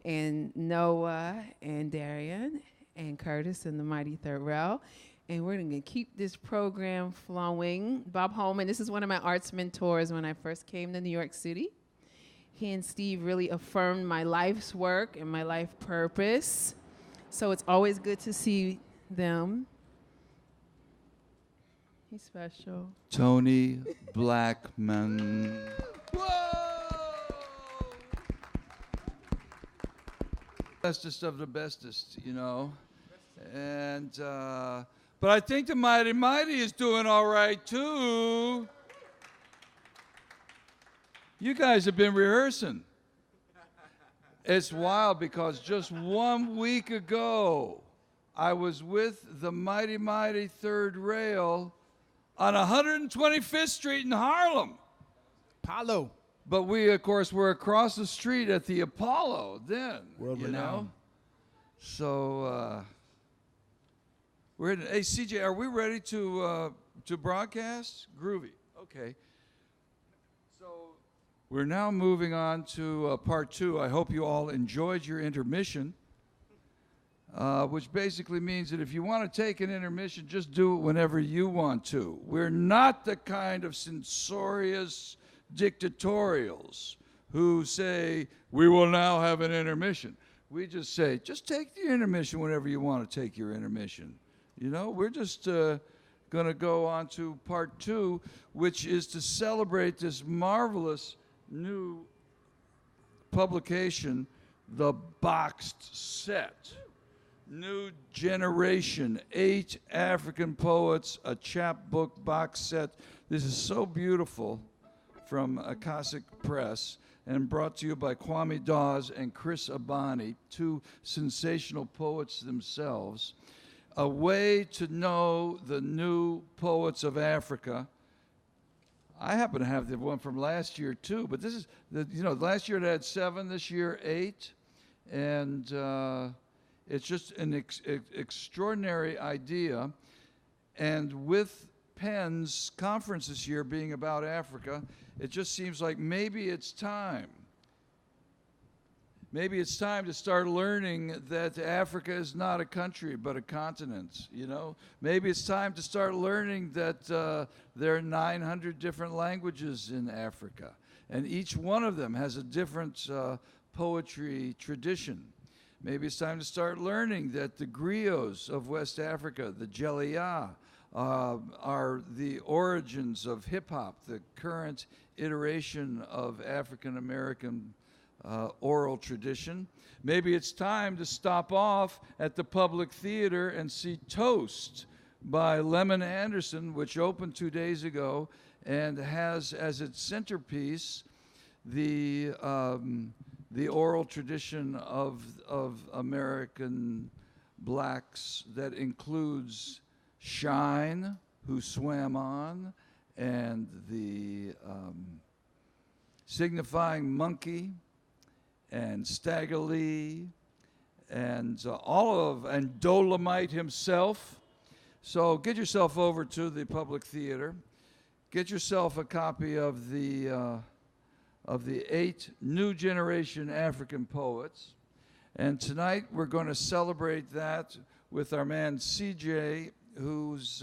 and Noah and Darian and Curtis and the Mighty Third Rail. And we're going to keep this program flowing. Bob Holman, this is one of my arts mentors when I first came to New York City. He and Steve really affirmed my life's work and my life purpose. So it's always good to see them. He's special. Toni Blackman. Whoa! Bestest of the bestest, you know. And but I think the Mighty is doing all right too. You guys have been rehearsing. It's wild because just 1 week ago, I was with the mighty, mighty Third Rail on 125th Street in Harlem. Apollo. But we, of course, were across the street at the Apollo then. World you renowned. know? So, we're in. Hey, CJ, are we ready to broadcast? Groovy. Okay. So, we're now moving on to part 2. I hope you all enjoyed your intermission, which basically means that if you want to take an intermission, just do it whenever you want to. We're not the kind of censorious dictatorials who say, we will now have an intermission. We just say, just take the intermission whenever you want to take your intermission. You know, we're just going to go on to part 2, which is to celebrate this marvelous new publication, The Boxed Set. New Generation, 8 African Poets, a chapbook box set. This is so beautiful, from Akashic Press, and brought to you by Kwame Dawes and Chris Abani, 2 sensational poets themselves. A way to know the new poets of Africa. I happen to have the one from last year too, but this is, last year it had 7, this year 8, and it's just an extraordinary idea. And with Penn's conference this year being about Africa, it just seems like maybe it's time. Maybe it's time to start learning that Africa is not a country, but a continent, you know? Maybe it's time to start learning that there are 900 different languages in Africa, and each one of them has a different poetry tradition. Maybe it's time to start learning that the griots of West Africa, the Jelia, are the origins of hip-hop, the current iteration of African-American oral tradition. Maybe it's time to stop off at the Public Theater and see Toast by Lemon Anderson, which opened 2 days ago and has as its centerpiece the oral tradition of American blacks that includes Shine, Who Swam On, and the Signifying Monkey, and Stagger Lee, and and Dolomite himself. So get yourself over to the Public Theater. Get yourself a copy of the 8 New Generation African Poets. And tonight we're going to celebrate that with our man CJ, whose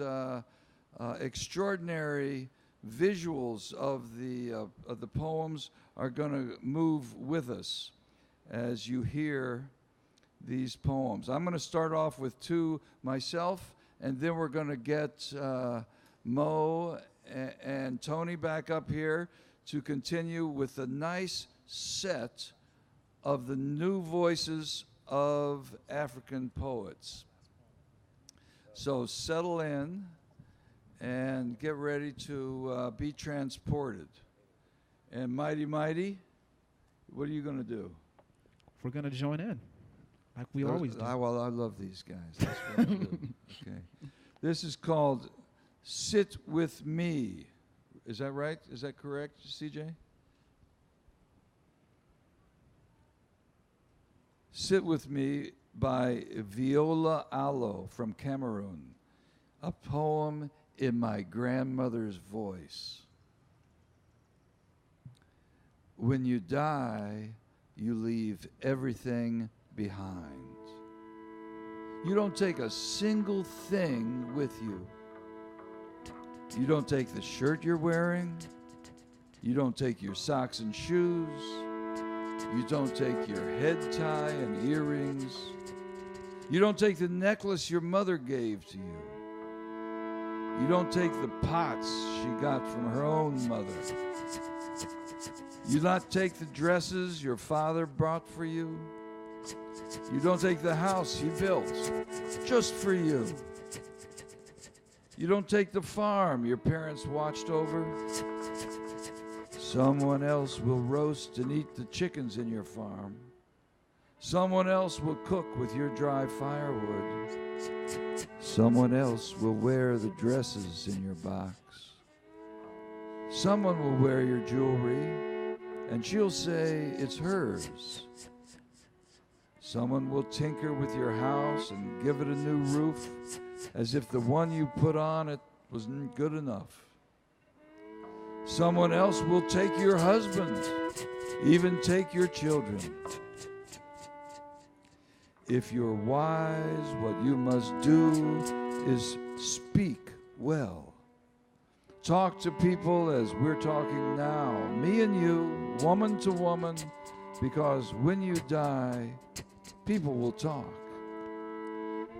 extraordinary visuals of the poems are going to move with us as you hear these poems. I'm going to start off with 2 myself, and then we're going to get Mo and Toni back up here to continue with a nice set of the new voices of African poets. So settle in and get ready to be transported. And Mighty Mighty, what are you going to do? We're going to join in, like we always do. Well, I love these guys. That's what I do. Okay. This is called Sit With Me. Is that right? Is that correct, CJ? Sit With Me by Viola Allo from Cameroon. A poem in my grandmother's voice. When you die, you leave everything behind. You don't take a single thing with you. You don't take the shirt you're wearing. You don't take your socks and shoes. You don't take your head tie and earrings. You don't take the necklace your mother gave to you. You don't take the pots she got from her own mother. You not take the dresses your father bought for you. You don't take the house he built just for you. You don't take the farm your parents watched over. Someone else will roast and eat the chickens in your farm. Someone else will cook with your dry firewood. Someone else will wear the dresses in your box. Someone will wear your jewelry, and she'll say it's hers. Someone will tinker with your house and give it a new roof, as if the one you put on it wasn't good enough. Someone else will take your husband, even take your children. If you're wise, what you must do is speak well. Talk to people as we're talking now, me and you, woman to woman, because when you die, people will talk.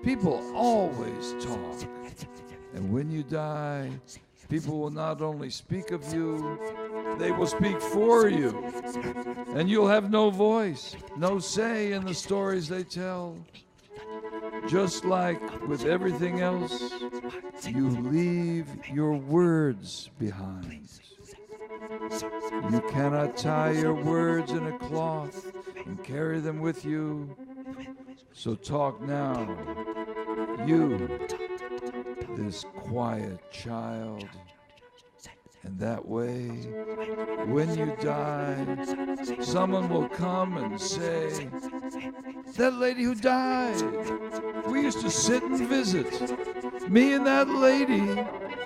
People always talk. And when you die, people will not only speak of you, they will speak for you. And you'll have no voice, no say in the stories they tell. Just like with everything else, you leave your words behind. You cannot tie your words in a cloth and carry them with you. So talk now, you, this quiet child. And that way, when you die, someone will come and say, that lady who died, we used to sit and visit. Me and that lady,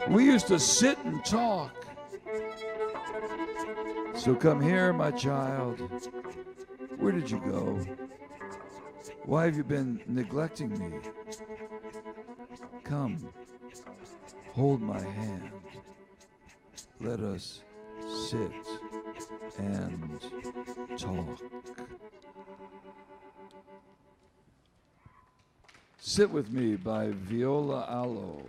we used to sit and talk. So come here, my child. Where did you go? Why have you been neglecting me? Come, hold my hand. Let us sit and talk. Sit With Me by Viola Alo.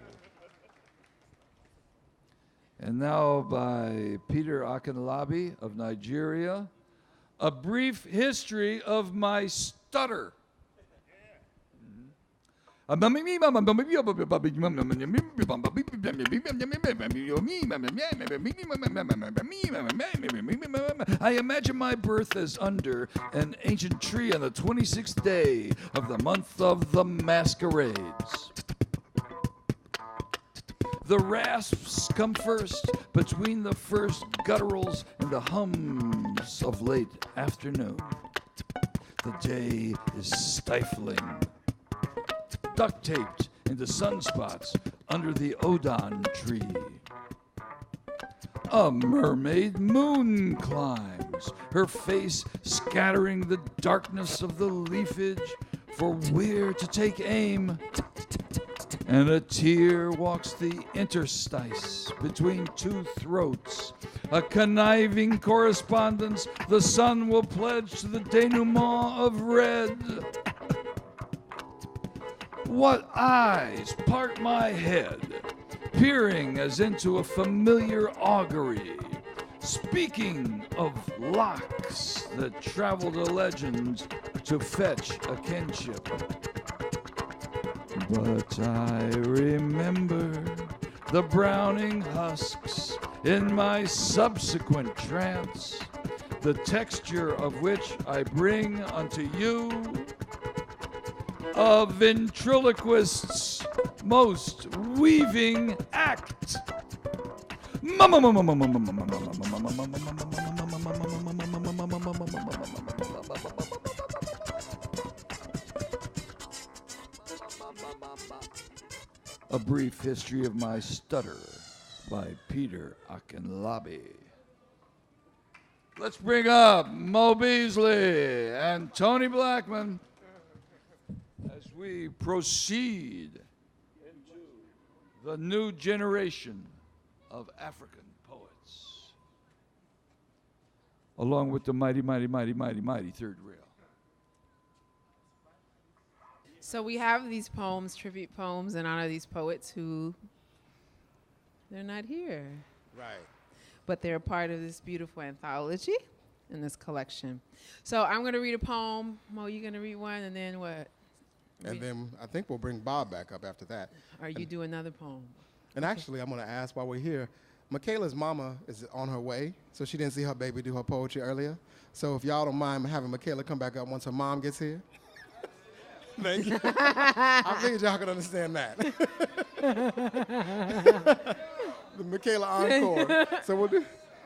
And now by Peter Akinlabi of Nigeria, A Brief History of My Stutter. I imagine my birth as under an ancient tree on the 26th day of the month of the masquerades. The rasps come first between the first gutturals and the hums of late afternoon. The day is stifling, duct taped into sunspots under the Odon tree. A mermaid moon climbs, her face scattering the darkness of the leafage for where to take aim. And a tear walks the interstice between two throats. A conniving correspondence the sun will pledge to the denouement of red. What eyes part my head, peering as into a familiar augury, speaking of locks that travel to legends to fetch a kinship. But I remember the browning husks in my subsequent trance, the texture of which I bring unto you, a ventriloquist's most weaving act. A Brief History of My Stutter by Peter Akinlabi. Let's bring up Mo Beasley and Toni Blackman as we proceed into the new generation of African poets, along with the mighty, mighty, mighty, mighty, mighty third rail. So we have these poems, tribute poems, in honor of these poets who, they're not here. Right. But they're a part of this beautiful anthology in this collection. So I'm going to read a poem. Mo, you're going to read one, and then what? And then I think we'll bring Bob back up after that. Or you do another poem. And actually, I'm going to ask while we're here, Mykela's mama is on her way, so she didn't see her baby do her poetry earlier. So if y'all don't mind having Mykela come back up once her mom gets here. Thank you. I figured y'all could understand that. The Mykela encore.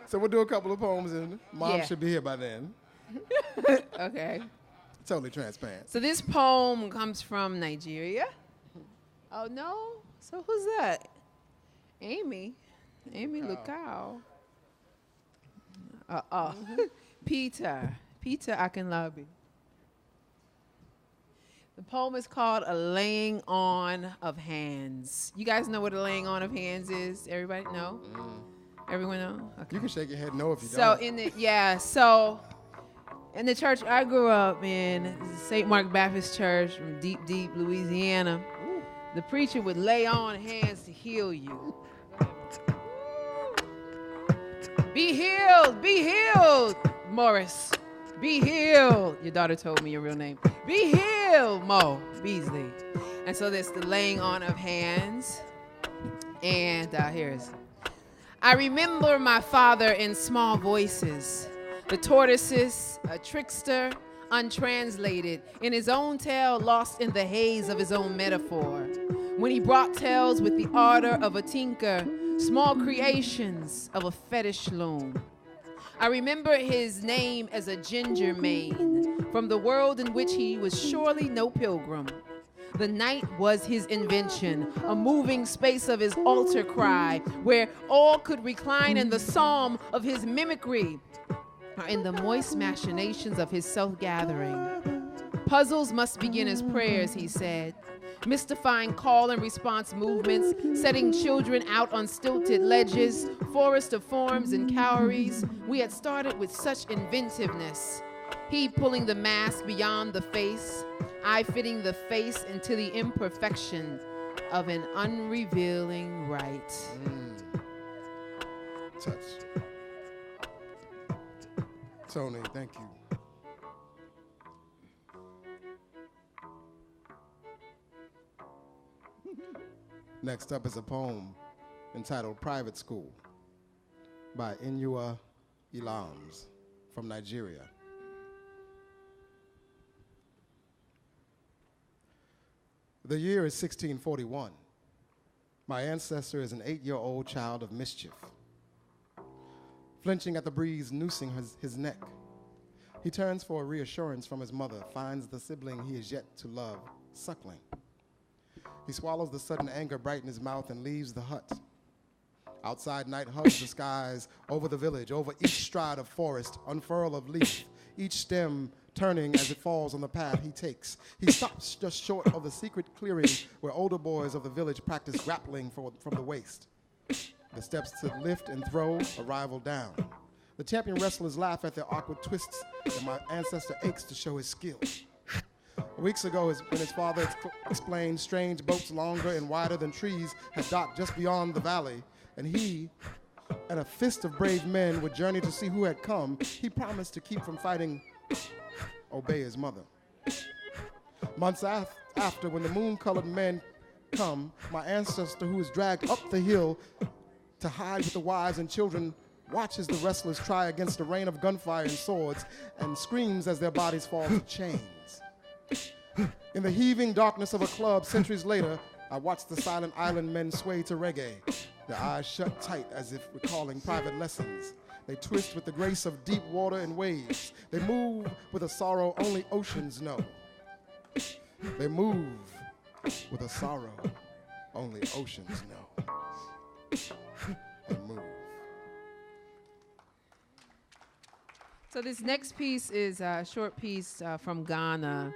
So we'll do a couple of poems, and Mom should be here by then. Okay. Totally transparent. So this poem comes from Nigeria. Oh, no? So who's that? Amy Lukau. Peter Akinlabi. The poem is called A Laying On of Hands. You guys know what a laying on of hands is? Everybody know? Everyone know? Okay. You can shake your head no if you So don't. In the church I grew up in, St. Mark Baptist Church from deep Louisiana, the preacher would lay on hands to heal you. Be healed, Morris. Be healed. Your daughter told me your real name. Be healed, Mo Beasley. And so there's the laying on of hands. And here's, I remember my father in small voices. The tortoises, a trickster, untranslated, in his own tale, lost in the haze of his own metaphor. When he brought tales with the ardor of a tinker, small creations of a fetish loom. I remember his name as a ginger mane, from the world in which he was surely no pilgrim. The night was his invention, a moving space of his altar cry, where all could recline in the psalm of his mimicry, or in the moist machinations of his self-gathering. Puzzles must begin as prayers, he said, mystifying call and response movements, setting children out on stilted ledges, forest of forms and cowries. We had started with such inventiveness. He pulling the mask beyond the face, I fitting the face into the imperfection of an unrevealing right. Touch. Toni, thank you. Next up is a poem entitled Private School by Inua Ilams from Nigeria. The year is 1641. My ancestor is an 8-year-old child of mischief. Flinching at the breeze noosing his neck, he turns for reassurance from his mother, finds the sibling he is yet to love suckling. He swallows the sudden anger bright in his mouth and leaves the hut. Outside night hugs the skies, over the village, over each stride of forest, unfurl of leaf, each stem turning as it falls on the path he takes. He stops just short of the secret clearing where older boys of the village practice grappling from the waist. The steps to lift and throw, a rival down. The champion wrestlers laugh at their awkward twists, and my ancestor aches to show his skill. Weeks ago, when his father explained strange boats longer and wider than trees had docked just beyond the valley, and he and a fist of brave men would journey to see who had come, he promised to keep from fighting, obey his mother. Months after, when the moon-colored men come, my ancestor, who is dragged up the hill to hide with the wives and children, watches the wrestlers try against a rain of gunfire and swords and screams as their bodies fall to chains. In the heaving darkness of a club centuries later, I watch the silent island men sway to reggae, their eyes shut tight as if recalling private lessons. They twist with the grace of deep water and waves. They move with a sorrow only oceans know. They move with a sorrow only oceans know. They move. So this next piece is a short piece from Ghana,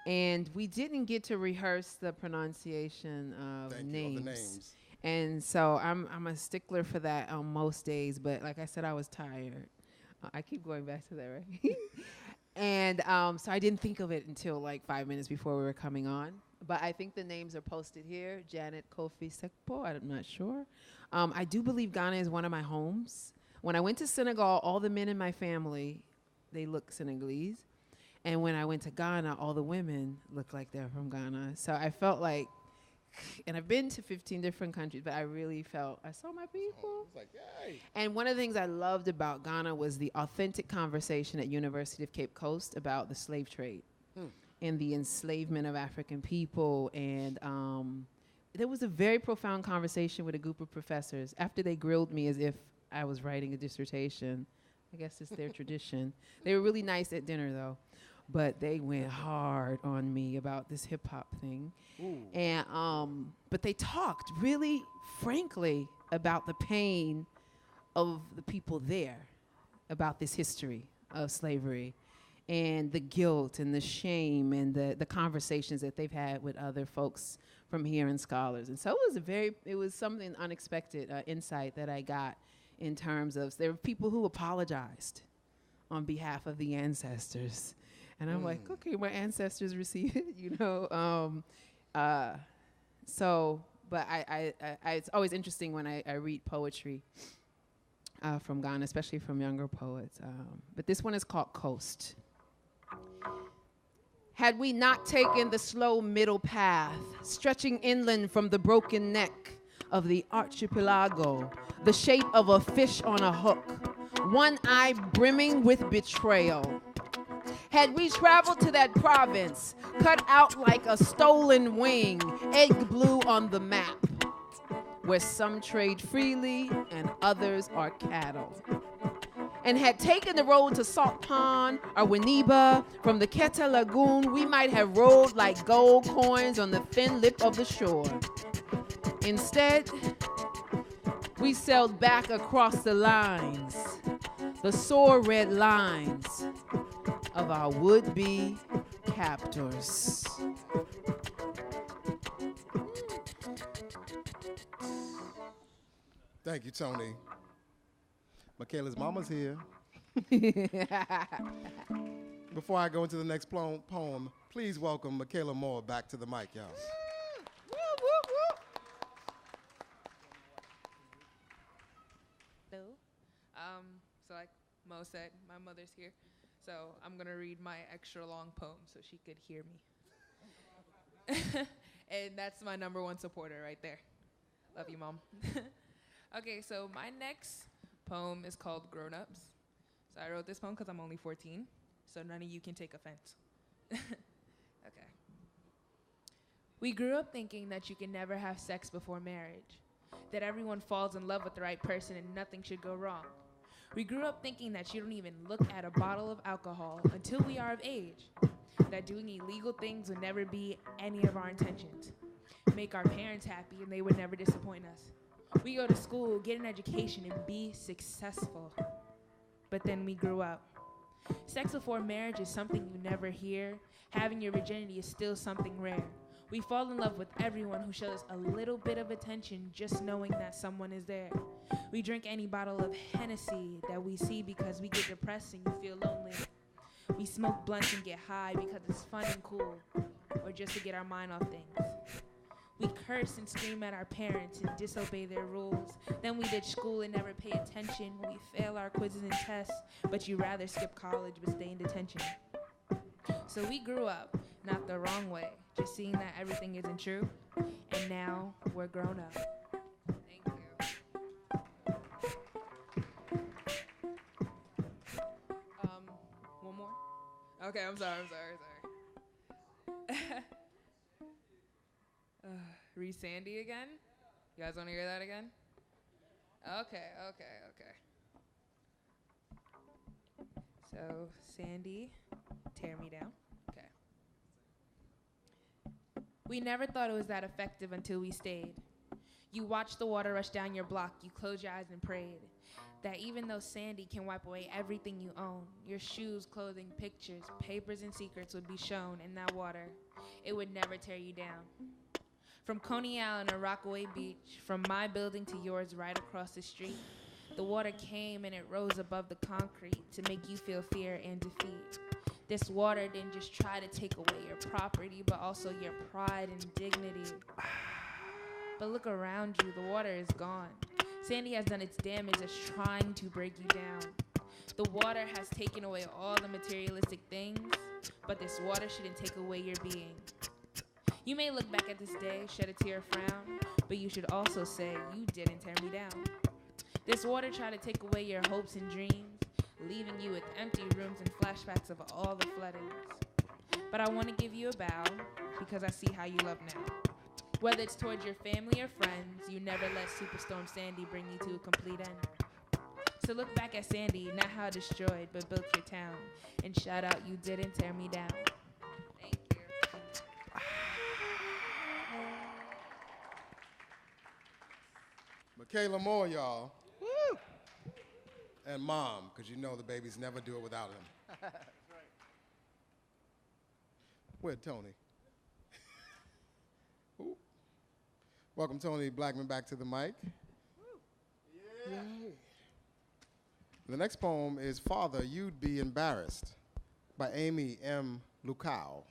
and we didn't get to rehearse the pronunciation of names. And so I'm a stickler for that on most days, but like I said, I was tired. I keep going back to that, right? And so I didn't think of it until like 5 minutes before we were coming on. But I think the names are posted here. Janet Kofi Sekpo, I'm not sure. I do believe Ghana is one of my homes. When I went to Senegal, all the men in my family, they look Senegalese. And when I went to Ghana, all the women look like they're from Ghana. So I felt like and I've been to 15 different countries, but I really felt I saw my people. It's like, yay. And one of the things I loved about Ghana was the authentic conversation at University of Cape Coast about the slave trade and the enslavement of African people. And there was a very profound conversation with a group of professors after they grilled me as if I was writing a dissertation. I guess it's their tradition. They were really nice at dinner, though. But they went hard on me about this hip hop thing. And but they talked really frankly about the pain of the people there, about this history of slavery and the guilt and the shame and the conversations that they've had with other folks from here and scholars. And so it was something unexpected insight that I got in terms of there were people who apologized on behalf of the ancestors. And I'm like, okay, my ancestors received it, you know. But it's always interesting when I read poetry from Ghana, especially from younger poets. But this one is called Coast. Had we not taken the slow middle path, stretching inland from the broken neck of the archipelago, the shape of a fish on a hook, one eye brimming with betrayal. Had we traveled to that province, cut out like a stolen wing, egg blue on the map, where some trade freely and others are cattle, and had taken the road to Salt Pond or Winneba, from the Keta Lagoon, we might have rolled like gold coins on the thin lip of the shore. Instead, we sailed back across the lines, the sore red lines of our would-be captors. Thank you, Toni. Mykela's mama's here. Before I go into the next poem, please welcome Mykela Moore back to the mic, y'all. Hello. So like Mo said, my mother's here. So I'm going to read my extra long poem so she could hear me. And that's my #1 supporter right there. Love you, Mom. Okay, so my next poem is called Grown Ups. So I wrote this poem because I'm only 14, so none of you can take offense. Okay. We grew up thinking that you can never have sex before marriage, that everyone falls in love with the right person and nothing should go wrong. We grew up thinking that you don't even look at a bottle of alcohol until we are of age, that doing illegal things would never be any of our intentions, make our parents happy and they would never disappoint us. We go to school, get an education, and be successful. But then we grew up. Sex before marriage is something you never hear. Having your virginity is still something rare. We fall in love with everyone who shows us a little bit of attention just knowing that someone is there. We drink any bottle of Hennessy that we see because we get depressed and you feel lonely. We smoke blunts and get high because it's fun and cool, or just to get our mind off things. We curse and scream at our parents and disobey their rules. Then we ditch school and never pay attention. We fail our quizzes and tests, but you rather skip college but stay in detention. So we grew up, not the wrong way, just seeing that everything isn't true, and now we're grown up. Thank you. One more? Okay, I'm sorry. Read Sandy again? You guys want to hear that again? Okay. So, Sandy, tear me down. Okay. We never thought it was that effective until we stayed. You watched the water rush down your block. You closed your eyes and prayed that even though Sandy can wipe away everything you own, your shoes, clothing, pictures, papers, and secrets would be shown in that water. It would never tear you down. From Coney Island or Rockaway Beach, from my building to yours right across the street, the water came and it rose above the concrete to make you feel fear and defeat. This water didn't just try to take away your property, but also your pride and dignity. But look around you, the water is gone. Sandy has done its damage as trying to break you down. The water has taken away all the materialistic things, but this water shouldn't take away your being. You may look back at this day, shed a tear, frown, but you should also say, you didn't tear me down. This water tried to take away your hopes and dreams, leaving you with empty rooms and flashbacks of all the floodings. But I want to give you a bow, because I see how you love now. Whether it's towards your family or friends, you never let Superstorm Sandy bring you to a complete end. So look back at Sandy, not how it destroyed, but built your town, and shout out, you didn't tear me down. Thank you. Mykela Moore, y'all. Woo! And Mom, because you know the babies never do it without him. That's right. Where'd Toni? Ooh. Welcome Toni Blackman back to the mic. Yeah. Yay. The next poem is Father, You'd Be Embarrassed by Amy M. Lucao,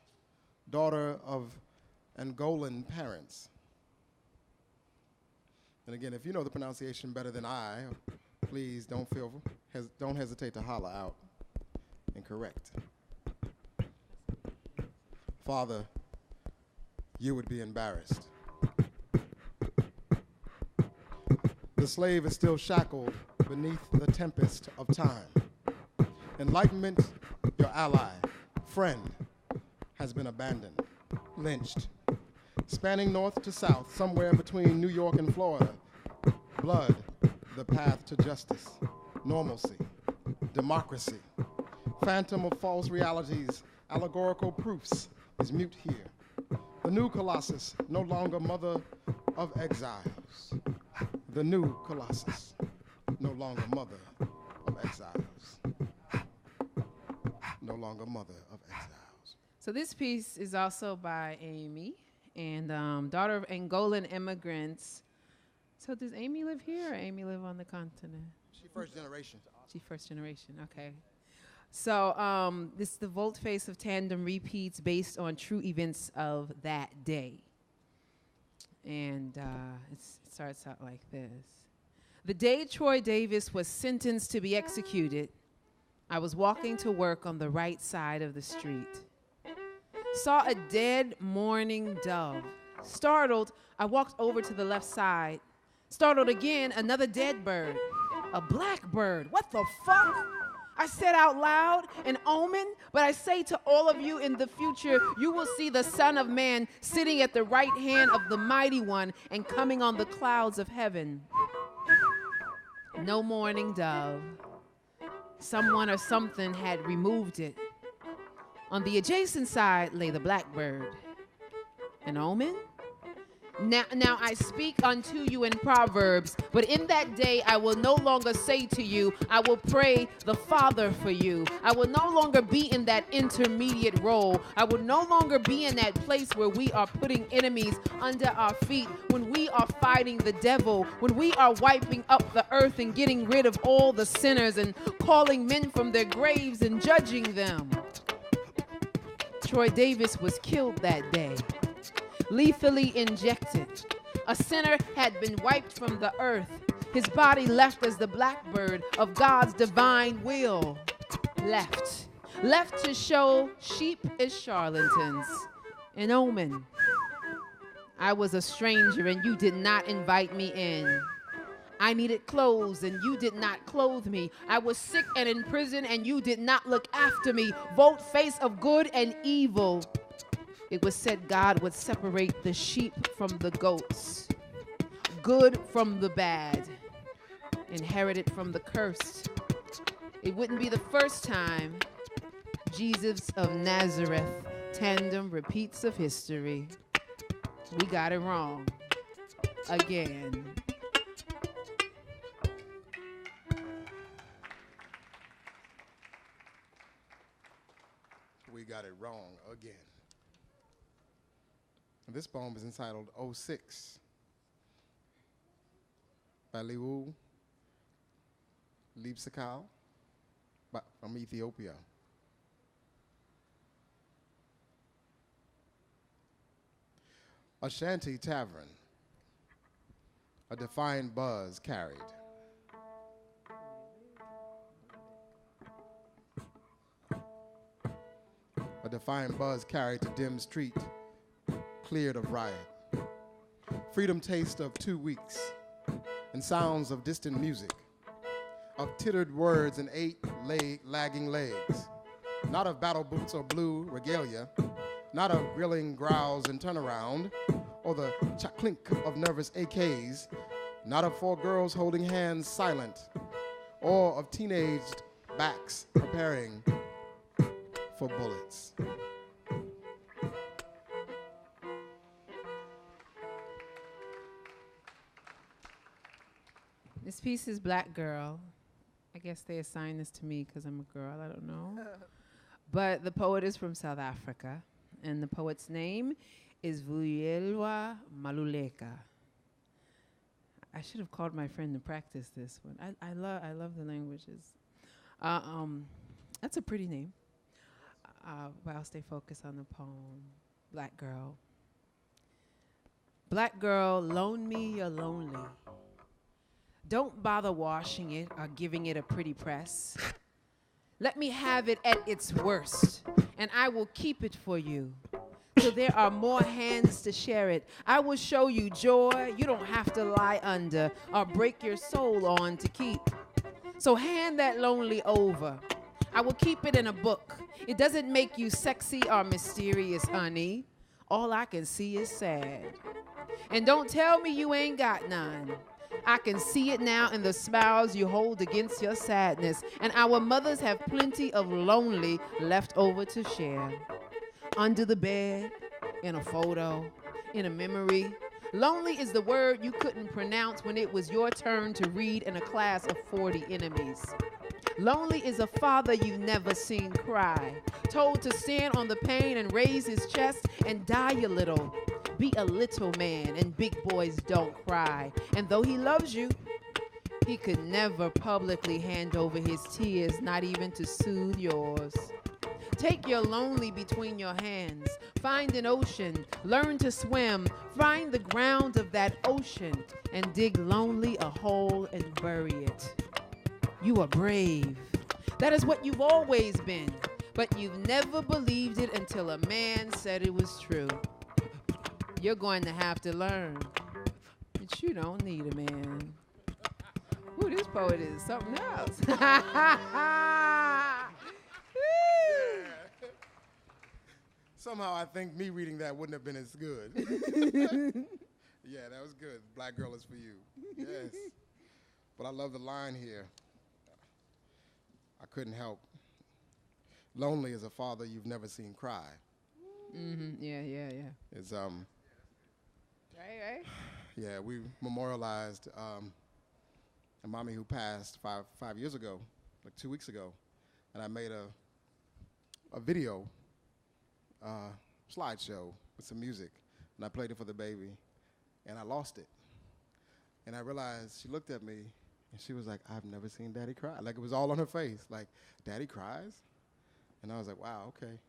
daughter of Angolan parents. And again, if you know the pronunciation better than I, please don't hesitate to holler out and correct. Father, you would be embarrassed. The slave is still shackled beneath the tempest of time. Enlightenment, your ally, friend, has been abandoned, lynched. Spanning north to south, somewhere between New York and Florida, blood, the path to justice, normalcy, democracy, phantom of false realities, allegorical proofs, is mute here. The new Colossus, no longer mother of exiles. The new Colossus, no longer mother of exiles. No longer mother of exiles. So this piece is also by Amy, and daughter of Angolan immigrants. So does Amy live here or Amy live on the continent? She first generation. She first generation, okay. So this is the volte-face of tandem repeats based on true events of that day. And it starts out like this. The day Troy Davis was sentenced to be executed, I was walking to work on the right side of the street. Saw a dead mourning dove. Startled, I walked over to the left side. Startled again, another dead bird. A blackbird. What the fuck? I said out loud, an omen, but I say to all of you in the future, you will see the Son of Man sitting at the right hand of the Mighty One and coming on the clouds of heaven. No mourning dove. Someone or something had removed it. On the adjacent side lay the blackbird. An omen? Now I speak unto you in Proverbs, but in that day I will no longer say to you, I will pray the Father for you. I will no longer be in that intermediate role. I will no longer be in that place where we are putting enemies under our feet, when we are fighting the devil, when we are wiping up the earth and getting rid of all the sinners and calling men from their graves and judging them. Troy Davis was killed that day. Lethally injected. A sinner had been wiped from the earth, his body left as the blackbird of God's divine will. Left to show sheep as charlatans. An omen. I was a stranger and you did not invite me in. I needed clothes and you did not clothe me. I was sick and in prison and you did not look after me. Volte-face of good and evil. It was said God would separate the sheep from the goats, good from the bad, inherited from the cursed. It wouldn't be the first time Jesus of Nazareth, tandem repeats of history. We got it wrong again. We got it wrong again. This poem is entitled 06 by Salieu Suso from Ethiopia. A shanty tavern, a defiant buzz carried. A defiant buzz carried to dim street, cleared of riot. Freedom taste of 2 weeks and sounds of distant music, of tittered words and 8 lagging legs, not of battle boots or blue regalia, not of grilling growls and turnaround, or the clink of nervous AKs, not of 4 girls holding hands silent, or of teenaged backs preparing for bullets. This piece is Black Girl. I guess they assigned this to me because I'm a girl. I don't know. But the poet is from South Africa, and the poet's name is Vuyelwa Maluleka. I should have called my friend to practice this one. I love the languages. That's a pretty name. But I'll stay focused on the poem. Black Girl. Black girl, loan me your lonely. Don't bother washing it or giving it a pretty press. Let me have it at its worst, and I will keep it for you. So there are more hands to share it. I will show you joy you don't have to lie under or break your soul on to keep. So hand that lonely over. I will keep it in a book. It doesn't make you sexy or mysterious, honey. All I can see is sad. And don't tell me you ain't got none. I can see it now in the smiles you hold against your sadness. And our mothers have plenty of lonely left over to share. Under the bed, in a photo, in a memory. Lonely is the word you couldn't pronounce when it was your turn to read in a class of 40 enemies. Lonely is a father you've never seen cry, told to stand on the pain and raise his chest and die a little. Be a little man, and big boys don't cry. And though he loves you, he could never publicly hand over his tears, not even to soothe yours. Take your lonely between your hands. Find an ocean. Learn to swim. Find the ground of that ocean and dig lonely a hole and bury it. You are brave. That is what you've always been. But you've never believed it until a man said it was true. You're going to have to learn that you don't need a man. Ooh, this poet is something else. Somehow I think me reading that wouldn't have been as good. Yeah, that was good. Black Girl is for you. Yes. But I love the line here. I couldn't help. Lonely as a father you've never seen cry. Mm-hmm. Yeah. It's Right. yeah, we memorialized a mommy who passed five years ago, like 2 weeks ago, and I made a video slideshow with some music, and I played it for the baby, and I lost it. And I realized she looked at me, and she was like, "I've never seen Daddy cry." Like it was all on her face, like, "Daddy cries?" And I was like, "Wow, okay.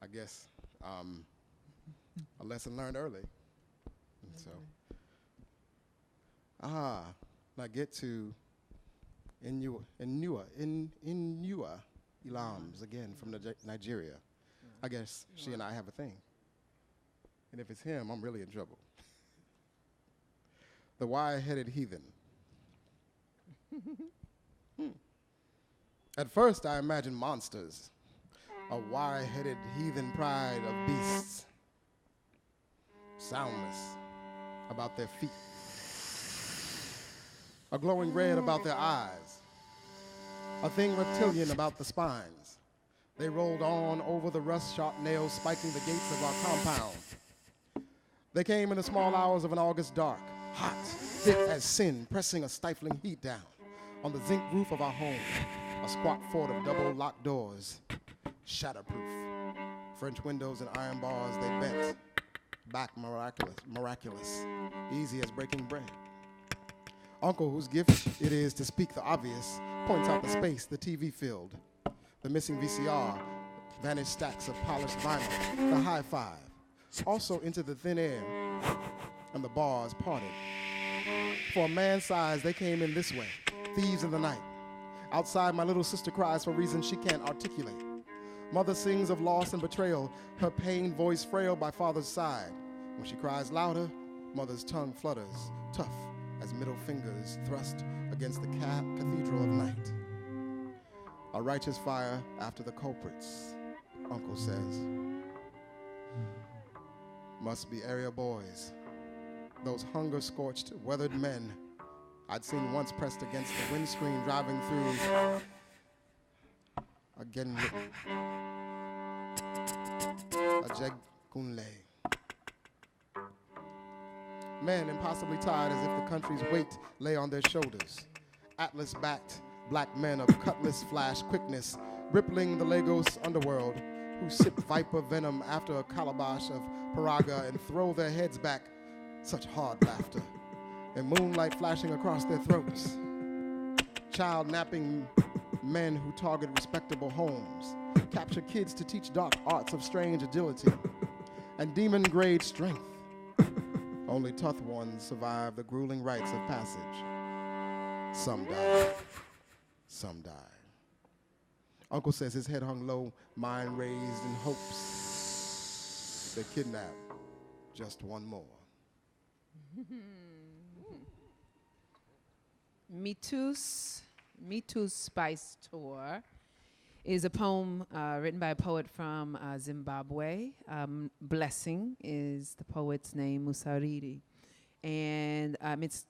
I guess a lesson learned early." And so, I get to Inua Ilams again from Nigeria. I guess she and I have a thing. And if it's him, I'm really in trouble. The wire-headed heathen. At first, I imagined monsters, a wire-headed heathen pride of beasts, soundless about their feet, a glowing red about their eyes, a thing reptilian about the spines. They rolled on over the rust-sharp nails spiking the gates of our compound. They came in the small hours of an August dark, hot, thick as sin, pressing a stifling heat down on the zinc roof of our home, a squat fort of double locked doors, shatterproof. French windows and iron bars they bent, back miraculous, easy as breaking bread. Uncle, whose gift it is to speak the obvious, points out the space the TV filled, the missing VCR, vanished stacks of polished vinyl, the high five, also into the thin air, and the bars parted. For a man's size, they came in this way, thieves in the night. Outside, my little sister cries for reasons she can't articulate. Mother sings of loss and betrayal, her pain voice frail by father's side. When she cries louder, mother's tongue flutters, tough as middle fingers thrust against the cathedral of night. A righteous fire after the culprits, Uncle says. Must be area boys, those hunger-scorched, weathered men I'd seen once pressed against the windscreen driving through. Again written. A Jegunle. Men impossibly tired as if the country's weight lay on their shoulders. Atlas-backed black men of cutlass flash quickness, rippling the Lagos underworld, who sip viper venom after a calabash of paraga and throw their heads back, such hard laughter, and moonlight flashing across their throats. Child napping men who target respectable homes, capture kids to teach dark arts of strange agility, and demon-grade strength. Only tough ones survive the grueling rites of passage. Some die. Some die. Uncle says his head hung low, mind raised in hopes. They kidnap just one more. Me Too's Spice Tour is a poem written by a poet from Zimbabwe. Blessing is the poet's name, Musariri. And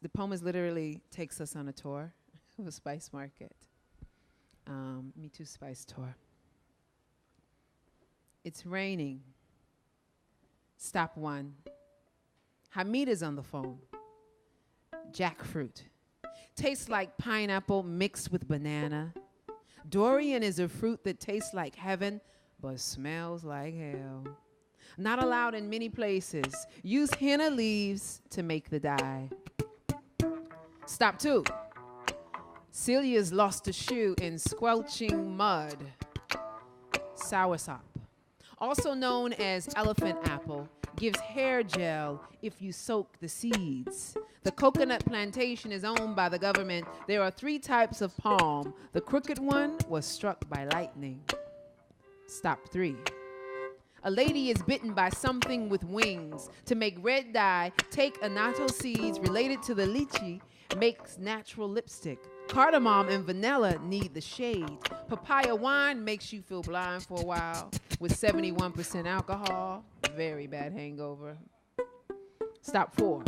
the poem is literally takes us on a tour of a spice market. Me Too Spice Tour. It's raining. Stop one. Hamid is on the phone. Jackfruit. Tastes like pineapple mixed with banana. Durian is a fruit that tastes like heaven, but smells like hell. Not allowed in many places. Use henna leaves to make the dye. Stop two. Celia's lost a shoe in squelching mud. Soursop, also known as elephant apple, gives hair gel if you soak the seeds. The coconut plantation is owned by the government. There are 3 types of palm. The crooked one was struck by lightning. Stop 3. A lady is bitten by something with wings. To make red dye, take annatto seeds related to the lychee, makes natural lipstick. Cardamom and vanilla need the shade. Papaya wine makes you feel blind for a while with 71% alcohol. Very bad hangover. Stop 4.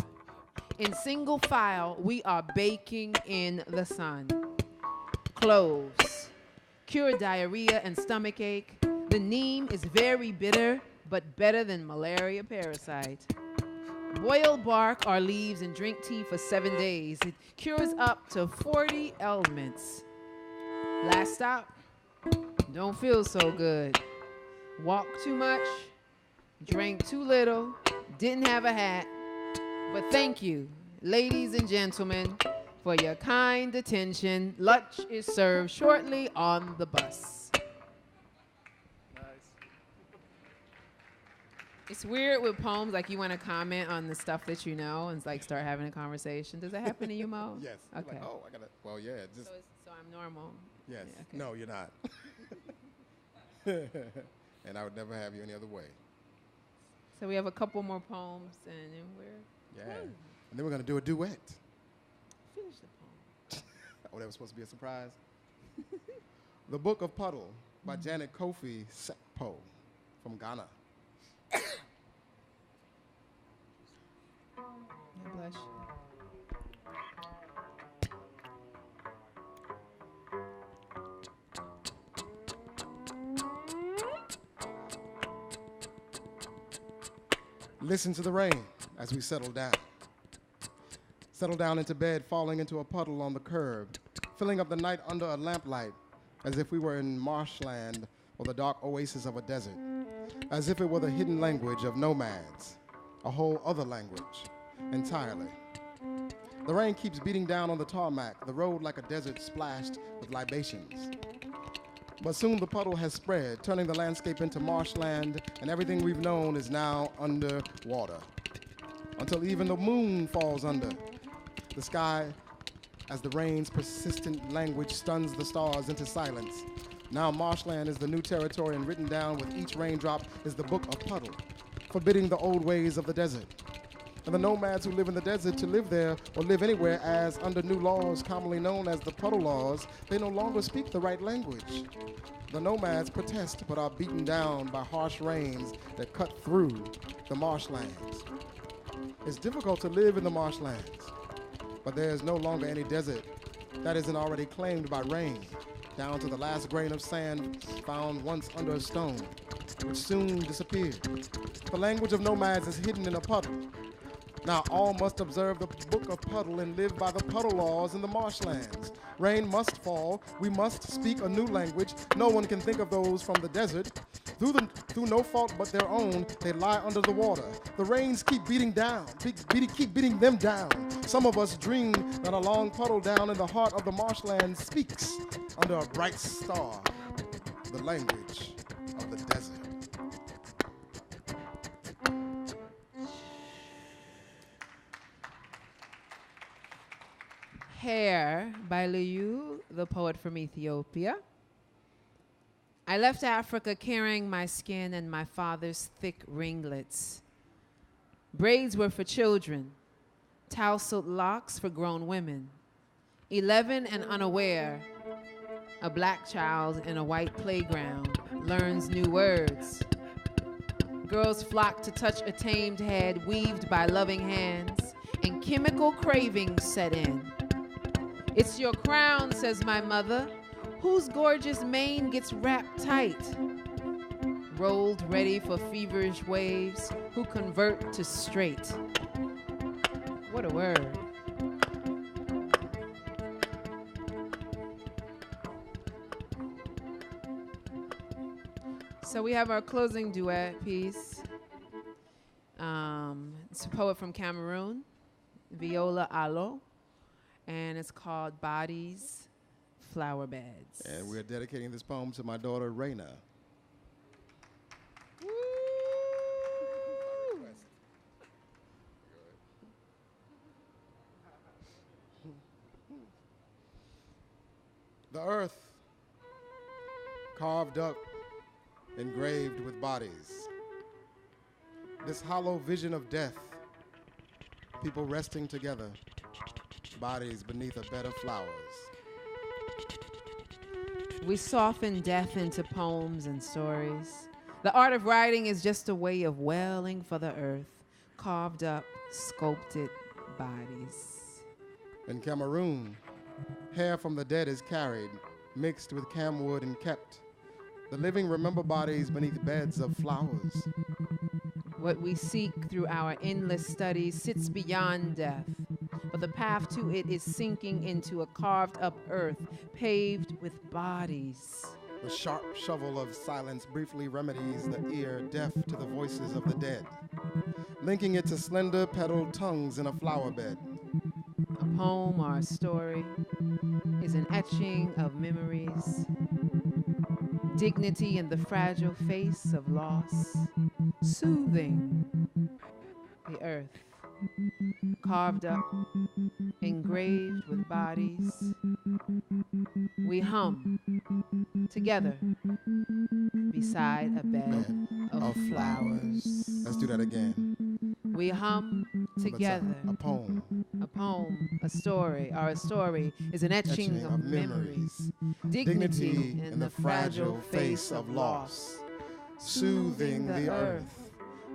In single file, we are baking in the sun. Cloves. Cure diarrhea and stomach ache. The neem is very bitter, but better than malaria parasite. Boil bark or leaves and drink tea for 7 days. It cures up to 40 ailments. Last stop. Don't feel so good. Walk too much. Drank too little. Didn't have a hat. But thank you, ladies and gentlemen, for your kind attention. Lunch is served shortly on the bus. It's weird with poems, like you want to comment on the stuff that you know and like start having a conversation. Does that happen to you, Mo? Yes. Okay. Like, oh, I gotta. Well, yeah. Just. So I'm normal. Yes. Yeah, okay. No, you're not. And I would never have you any other way. So we have a couple more poems, and then we're Yeah. And then we're gonna do a duet. finish the poem. Oh, that was supposed to be a surprise. The Book of Puddle by Janet Kofi Sekpo from Ghana. God bless you. Listen to the rain as we settle down. Settle down into bed, falling into a puddle on the curb, filling up the night under a lamplight as if we were in marshland or the dark oasis of a desert, as if it were the hidden language of nomads, a whole other language entirely. The rain keeps beating down on the tarmac, the road like a desert splashed with libations. But soon the puddle has spread, turning the landscape into marshland, and everything we've known is now under water. Until even the moon falls under the sky as the rain's persistent language stuns the stars into silence. Now marshland is the new territory, and written down with each raindrop is the Book of Puddle, forbidding the old ways of the desert. And the nomads who live in the desert to live there or live anywhere as under new laws commonly known as the puddle laws, they no longer speak the right language. The nomads protest but are beaten down by harsh rains that cut through the marshlands. It's difficult to live in the marshlands, but there is no longer any desert that isn't already claimed by rain, down to the last grain of sand found once under a stone, which soon disappeared. The language of nomads is hidden in a puddle. Now all must observe the book of puddle and live by the puddle laws in the marshlands. Rain must fall. We must speak a new language. No one can think of those from the desert. Through no fault but their own, they lie under the water. The rains keep beating down, keep beating them down. Some of us dream that a long puddle down in the heart of the marshland speaks under a bright star, the language of the desert. Hair by Salieu, the poet from Ethiopia. I left Africa carrying my skin and my father's thick ringlets. Braids were for children, tousled locks for grown women. 11 and unaware, a black child in a white playground learns new words. Girls flock to touch a tamed head weaved by loving hands, and chemical cravings set in. It's your crown, says my mother, whose gorgeous mane gets wrapped tight. Rolled ready for feverish waves, who convert to straight. What a word. So we have our closing duet piece. It's a poet from Cameroon, Viola Allo. And it's called Bodies, Flower Beds. And we're dedicating this poem to my daughter, Raina. The earth, carved up, engraved with bodies. This hollow vision of death, people resting together. Bodies beneath a bed of flowers. We soften death into poems and stories. The art of writing is just a way of wailing for the earth, carved up, sculpted bodies. In Cameroon, hair from the dead is carried, mixed with camwood and kept. The living remember bodies beneath beds of flowers. What we seek through our endless studies sits beyond death, but the path to it is sinking into a carved-up earth paved with bodies. The sharp shovel of silence briefly remedies the ear deaf to the voices of the dead, linking it to slender petaled tongues in a flower bed. A poem or a story is an etching of memories, dignity in the fragile face of loss, soothing the earth, carved up, engraved with bodies. We hum together beside a bed of flowers. Let's do that again. We hum together. A poem. A poem, a story, or a story is an etching of memories. Dignity in the fragile face of loss, soothing the earth,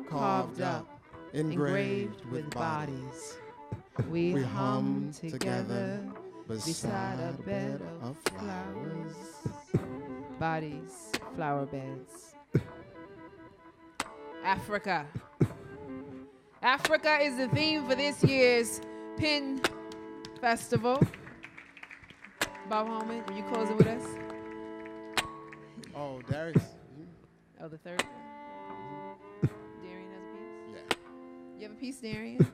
carved up, engraved with bodies. We hum together beside a bed of flowers. Bodies, flower beds. Africa. Africa is the theme for this year's Pin Festival. Bob Holman, will you close it with us? Oh, Darius. Oh, the third. Darian has a piece? Yeah. You have a piece, Darian?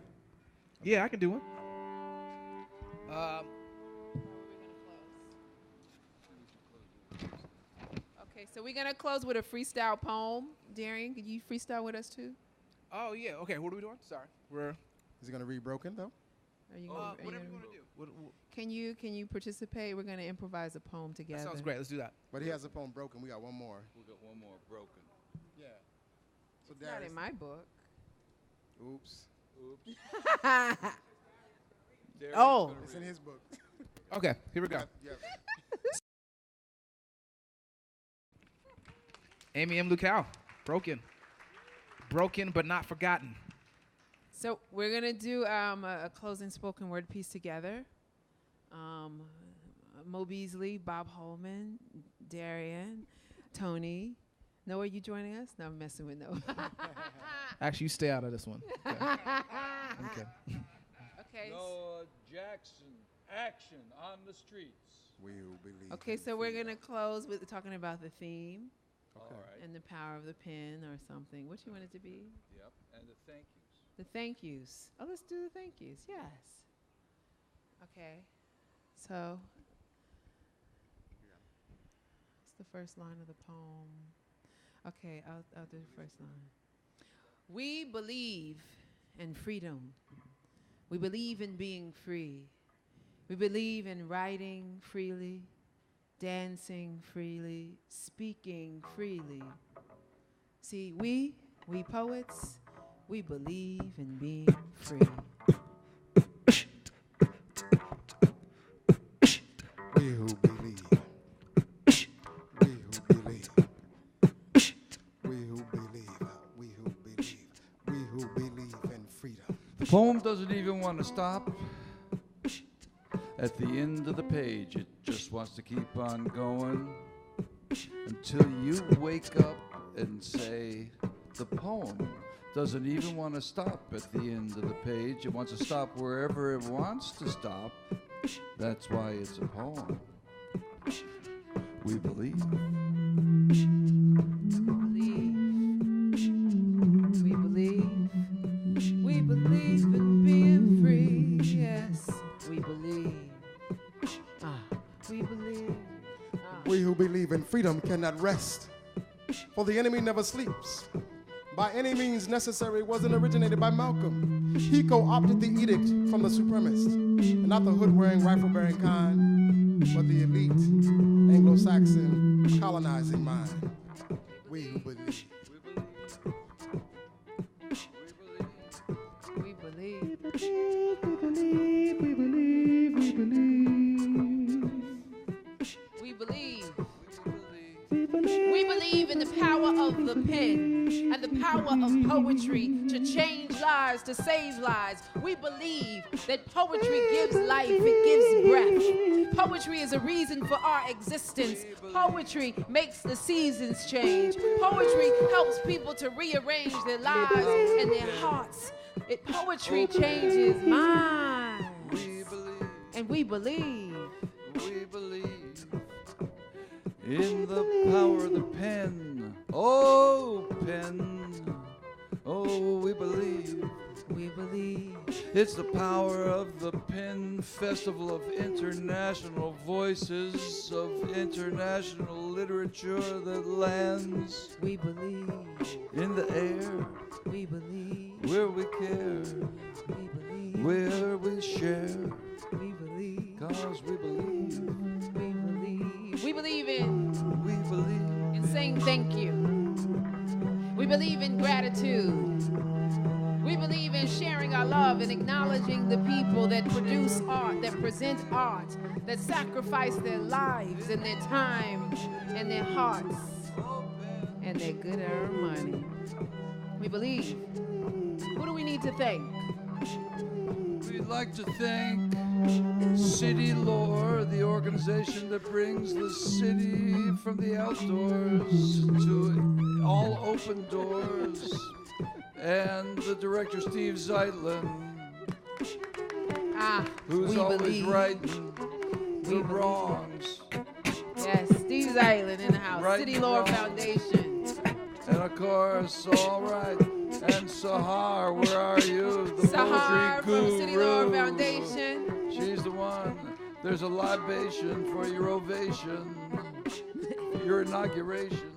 Yeah, I can do one. Okay, so we're going to close with a freestyle poem. Darian, could you freestyle with us too? Oh, yeah. Okay, what are we doing? Sorry. Is he going to read Broken, though? Are you Whatever gonna, you want to do. Can you participate? We're going to improvise a poem together. That sounds great. Let's do that. But he has a poem Broken. We got one more. We got one more broken. Yeah. So Not Darius. in my book. Oops. Oh. It's in his book. Okay, here we go. Yep. Amy M. Lucal, Broken. Broken but not forgotten. So we're going to do a closing spoken word piece together. Mo Beasley, Bob Holman, Darian, Toni. Noah, are you joining us? No, I'm messing with Noah. Actually, you stay out of this one. Okay. Okay. Okay. Noah Jackson, action on the streets. We who believe. Okay, so we're going to close with talking about the theme All right. and the power of the pen or something. What you want it to be? Yep. And the thank yous. The thank yous. Oh, let's do the thank yous. Yes. Okay. So, what's the first line of the poem? Okay, I'll do the first line. We believe in freedom. We believe in being free. We believe in writing freely, dancing freely, speaking freely. See, we poets, we believe in being free. We who believe. We who believe. We who believe. We who believe. We who believe in freedom. The poem doesn't even want to stop. At the end of the page, it just wants to keep on going until you wake up and say, the poem doesn't even want to stop at the end of the page. It wants to stop wherever it wants to stop. That's why it's a poem. We believe. We believe. We believe in being free. Yes, we believe. We believe. We who believe in freedom cannot rest, for the enemy never sleeps. By any means necessary wasn't originated by Malcolm. He co-opted the edict from the supremacist, and not the hood-wearing, rifle-bearing kind, but the elite, Anglo-Saxon, colonizing mind. We who believe. We believe. We believe. We believe in the power of the pen and the power of poetry to change lives, to save lives. We believe that poetry gives life, it gives breath. Poetry is a reason for our existence. Poetry makes the seasons change. Poetry helps people to rearrange their lives and their hearts. Poetry changes minds. We believe. And we believe. We believe in the power of the pen. Oh, pen. Oh, we believe. We believe. It's the power of the pen, festival of international voices, of international literature that lands We believe. in the air, We believe. where we care, We believe. where we share, We believe. 'cause we believe. We believe. We believe in saying thank you. We believe in gratitude. We believe in sharing our love and acknowledging the people that produce art, that present art, that sacrifice their lives and their time and their hearts and their good-earned money. We believe. Who do we need to thank? We'd like to thank City Lore, the organization that brings the city from the outdoors to all open doors, and the director Steve Zeitlin, who's we always believe. righting the believe. wrongs. Yes, Steve Zeitlin in the house. Right City and Lore wrong. Foundation. And of course, all right. And Sahar, where are you? The Sahar poetry from City Lore guru. Foundation. She's the one. There's a libation for your ovation, your inauguration.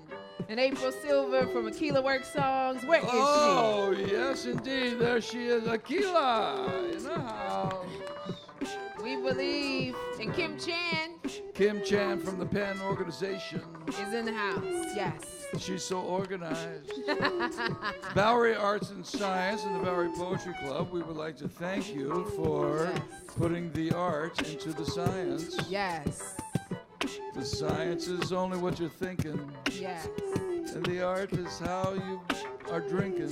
And April Silver from Mykela Work Songs. Where is Oh, yes, indeed. There she is, Mykela in the house. she? We believe. And Kim Chan Kim Chan from the Penn Organization. Is in the house, yes. She's so organized. Bowery Arts and Science and the Bowery Poetry Club, we would like to thank you for putting the art into the science. Yes. The science is only what you're thinking. Yes. And the art is how you are drinking.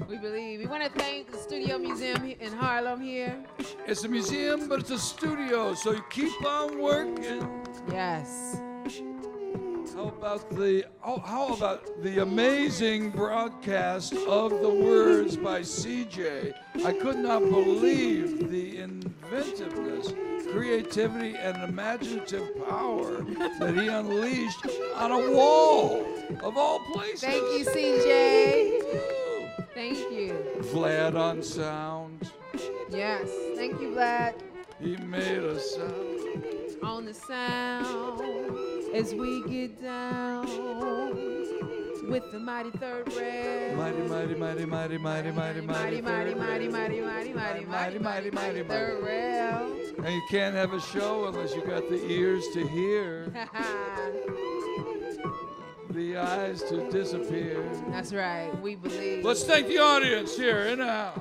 We believe. We want to thank the Studio Museum in Harlem here. It's a museum, but it's a studio, so you keep on working. Yes. How about the amazing broadcast of the words by CJ? I could not believe the inventiveness, creativity, and imaginative power that he unleashed on a wall of all places. Thank you, CJ. Thank you. Vlad on sound. Yes. Thank you, Vlad. He made a sound. On the sound as we get down with the mighty third rail. Mighty, mighty, mighty, mighty, mighty, mighty, mighty, mighty third rail. And you can't have a show unless you got the ears to hear, the eyes to disappear. That's right. We believe. Let's thank the audience here in the house.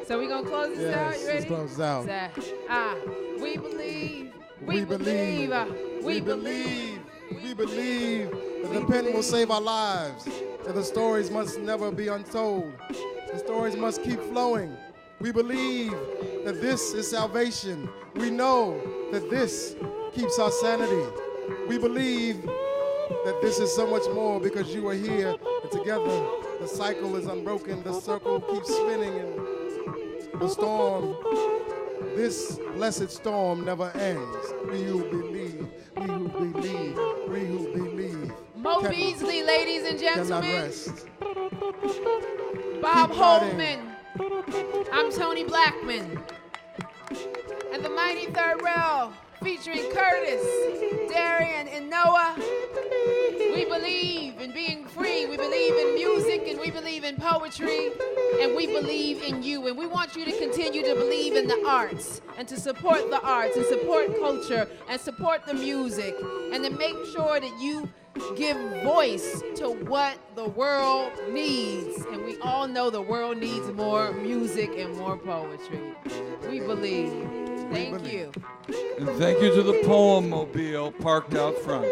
So we're going to close this out. You ready? Let's close this out. We believe. We believe. We believe. We believe that the pen will save our lives. That the stories must never be untold. The stories must keep flowing. We believe that this is salvation. We know that this keeps our sanity. We believe that this is so much more because you are here and together the cycle is unbroken. The circle keeps spinning and the storm, this blessed storm never ends. We who believe, we who believe, we who believe. Mo Beasley, ladies and Cannot gentlemen. rest. Bob Keep Holman. I'm Toni Blackman. And the mighty third rail featuring Curtis, Darian, and Noah. We believe in being free. We believe in music, and we believe in poetry, and we believe in you. And we want you to continue to believe in the arts, and to support the arts, and support culture, and support the music, and to make sure that you give voice to what the world needs. And we all know the world needs more music and more poetry. We believe. Thank you. And thank you to the POEMobile parked out front.